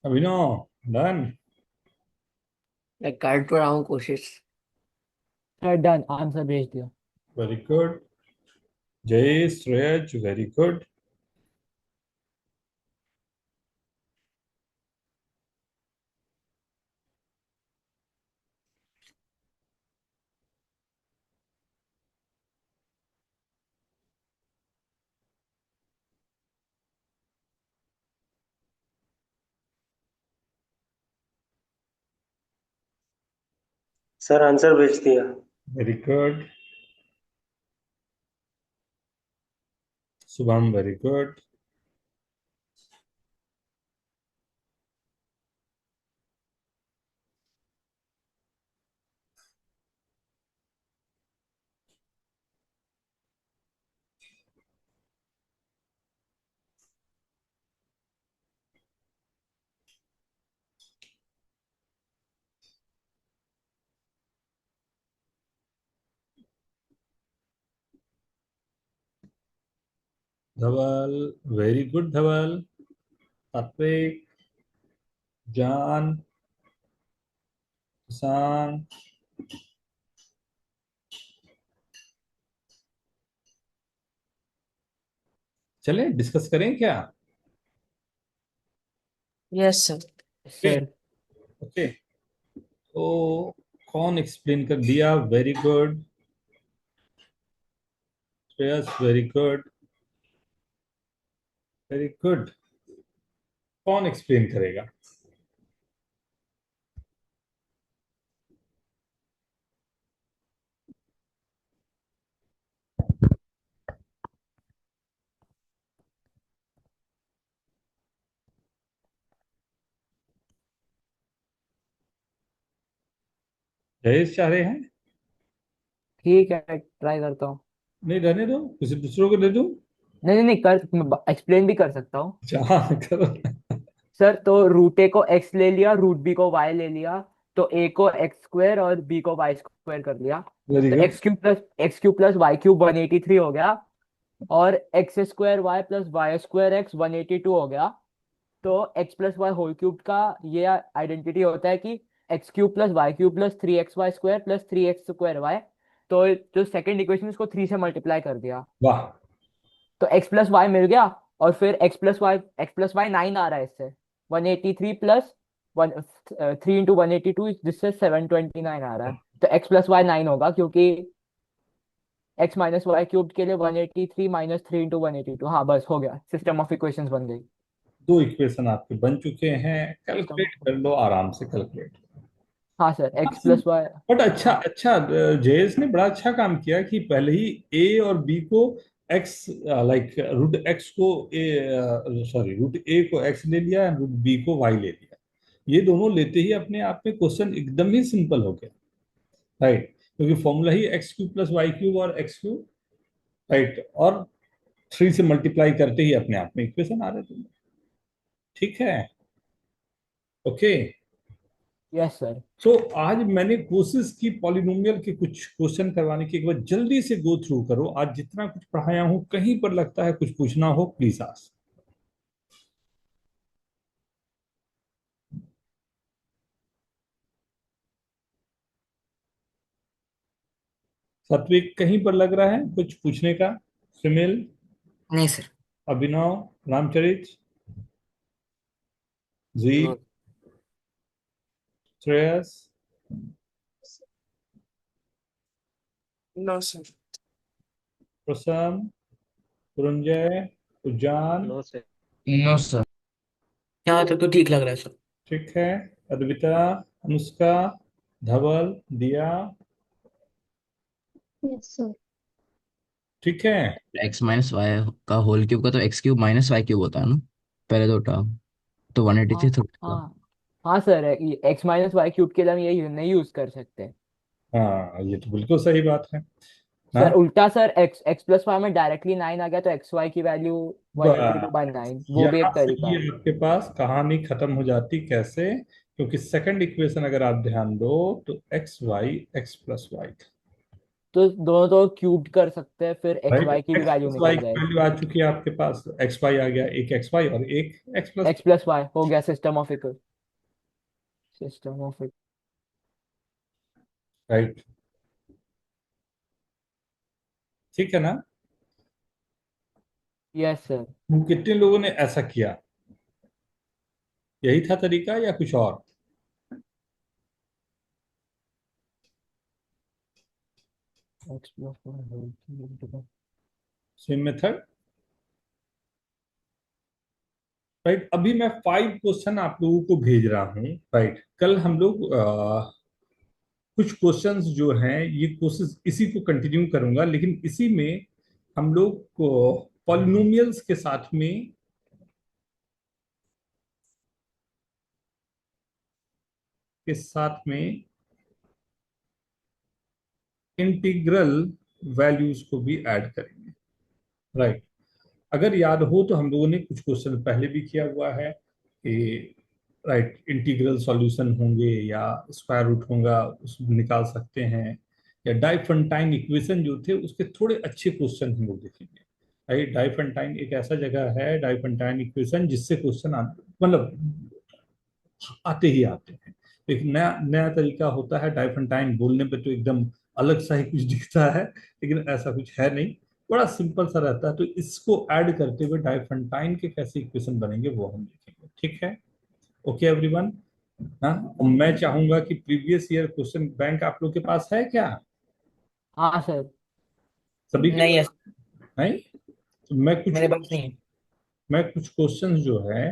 अभिनव, डन। मैं कर तो रहा हूँ कोशिश। सर डन, आंसर भेज दिया। Very good. Jay Shreyaj, very good. Sir answer भेज दिया। Very good. Shubham, very good. Dhaval, very good Dhaval. Satvik, जान, किसान। चलें डिस्कस करें क्या? Yes sir. Okay. Sir okay, तो कौन एक्सप्लेन कर दिया? Very good. Shreyas, very good. Very good. कौन एक्सप्लेन करेगा? जयेश चाह रहे हैं? ठीक है, ट्राई करता हूँ। नहीं, रहने दो, किसी दूसरों को दे दूं। नहीं नहीं नहीं, कर एक्सप्लेन भी कर सकता हूँ। हाँ, करो। सर तो रूट ए को एक्स ले लिया, रूट बी को वाई ले लिया, तो ए को एक्स स्क्वायर और बी को वाई स्क्वायर कर लिया। वेरी तो good. X cube plus Y cube 183 हो गया, और x square y plus y square x 182 हो गया। तो x plus y whole cube का ये आइडेंटिटी होता है कि x cube plus Y cube plus 3xy square plus 3x square y. तो जो सेकंड इक्वेशन उसको 3 से मल्टीप्लाई कर दिया, वाह। तो एक्स प्लस वाई मिल गया। और फिर एक्स प्लस वाई 9 आ रहा है इससे, 183 प्लस वन 3 × 182, जिससे 729 आ रहा है। तो एक्स प्लस वाई 9 होगा, क्योंकि एक्स माइनस वाई क्यूब के लिए 183 माइनस 3 × 182। हाँ बस हो गया, सिस्टम ऑफ इक्वेशंस बन गई। दो इक्वेशन आपके बन चुके हैं, सिस्टम कैलकुलेट ऑफ, कर लो आराम से, कैलकुलेट। हाँ sir, x plus y. But अच्छा हाँ अच्छा, जयेश ने बड़ा अच्छा काम किया कि पहले ही ए और बी को एक्स, लाइक रूट एक्स को ए, सॉरी रूट ए को एक्स ले लिया, रूट बी को वाई ले लिया। ये दोनों लेते ही अपने आप में क्वेश्चन एकदम ही सिंपल हो गया, राइट? क्योंकि फॉर्मूला ही X cube plus Y cube और एक्स क्यूब, राइट, और 3 से मल्टीप्लाई करते ही अपने आप में इक्वेशन आ रहे थे। ठीक है। ओके। Yes sir. सो आज मैंने कोशिश की पॉलिनोमियल के कुछ क्वेश्चन करवाने की। एक बार जल्दी से गो थ्रू करो, आज जितना कुछ पढ़ाया हूं, कहीं पर लगता है कुछ पूछना हो प्लीज आस्क। सात्विक, कहीं पर लग रहा है कुछ पूछने का? सुमिल, नहीं सर। Abhinav, Ramcharit ji, no. Shreyas, no sir. Prasanna, Puranjay, Ujan. No sir. No sir. यहाँ तक तो ठीक लग रहा है सर। ठीक है। अद्विता, अनुष्का, धवल, दिया। Yes sir. ठीक है। एक्स माइनस वाई का होल क्यूब का तो x cube minus y cube होता है ना, पहले तो टर्म। तो वन एटी हाँ थ्री थोड़ी होगा। हाँ हाँ sir, x minus y cube के लिए हम ये नहीं यूज कर सकते। हाँ, ये तो बिल्कुल सही बात है ना। सर उल्टा sir, x x plus y में डायरेक्टली 9 आ गया तो एक्स वाई की वैल्यू 182/9, वो भी यहाँ एक से तरीका ये है। आपके पास कहानी खत्म हो जाती कैसे, क्योंकि सेकंड इक्वेशन अगर आप ध्यान दो तो x y x plus y, तो दोनों तो क्यूब्ड कर सकते हैं, फिर एक्स राइट। वाई की भी एक्स वैल्यू प्लस वाई निकल की जाएगी। वैल्यू आ चुकी है आपके पास, एक्स वाई आ गया, एक एक्स वाई और एक x plus, x plus y हो गया system of equal, system of equal. Right. ठीक है ना। Yes sir. कितने लोगों ने ऐसा किया, यही था तरीका या कुछ और? X plus y, same method, right. अभी मैं 5 क्वेश्चन आप लोगों को भेज रहा हूँ, राइट। कल हम लोग कुछ क्वेश्चंस जो हैं ये कोशिश इसी को कंटिन्यू करूंगा, लेकिन इसी में हम लोग को पॉलिनोमियल्स के साथ में इंटीग्रल वैल्यूज को भी ऐड करेंगे, राइट। अगर याद हो तो हम लोगों ने कुछ क्वेश्चन पहले भी किया हुआ है कि, राइट, इंटीग्रल सॉल्यूशन होंगे या स्क्वायर रूट होगा उसको निकाल सकते हैं, या डाइफंटाइन इक्वेशन जो थे उसके थोड़े अच्छे क्वेश्चन हम लोग देखेंगे, राइट। डाइफंटाइन एक ऐसा जगह है, डाइफंटाइन इक्वेशन, जिससे क्वेश्चन मतलब आते ही आते हैं। एक नया नया तरीका होता है डाइफंटाइन, बोलने पे तो एकदम अलग सा ही कुछ दिखता है, लेकिन ऐसा कुछ है नहीं, बड़ा सिंपल सा रहता है। तो इसको ऐड करते हुए डाइफंटाइन के कैसे इक्वेशन बनेंगे वो हम देखेंगे, ठीक है। Okay everyone. हाँ, और मैं चाहूंगा कि प्रीवियस ईयर क्वेश्चन बैंक आप लोग के पास है क्या, हाँ सर। सभी के नहीं है, पास? नहीं तो मैं कुछ मेरे पास नहीं है। मैं कुछ क्वेश्चंस जो है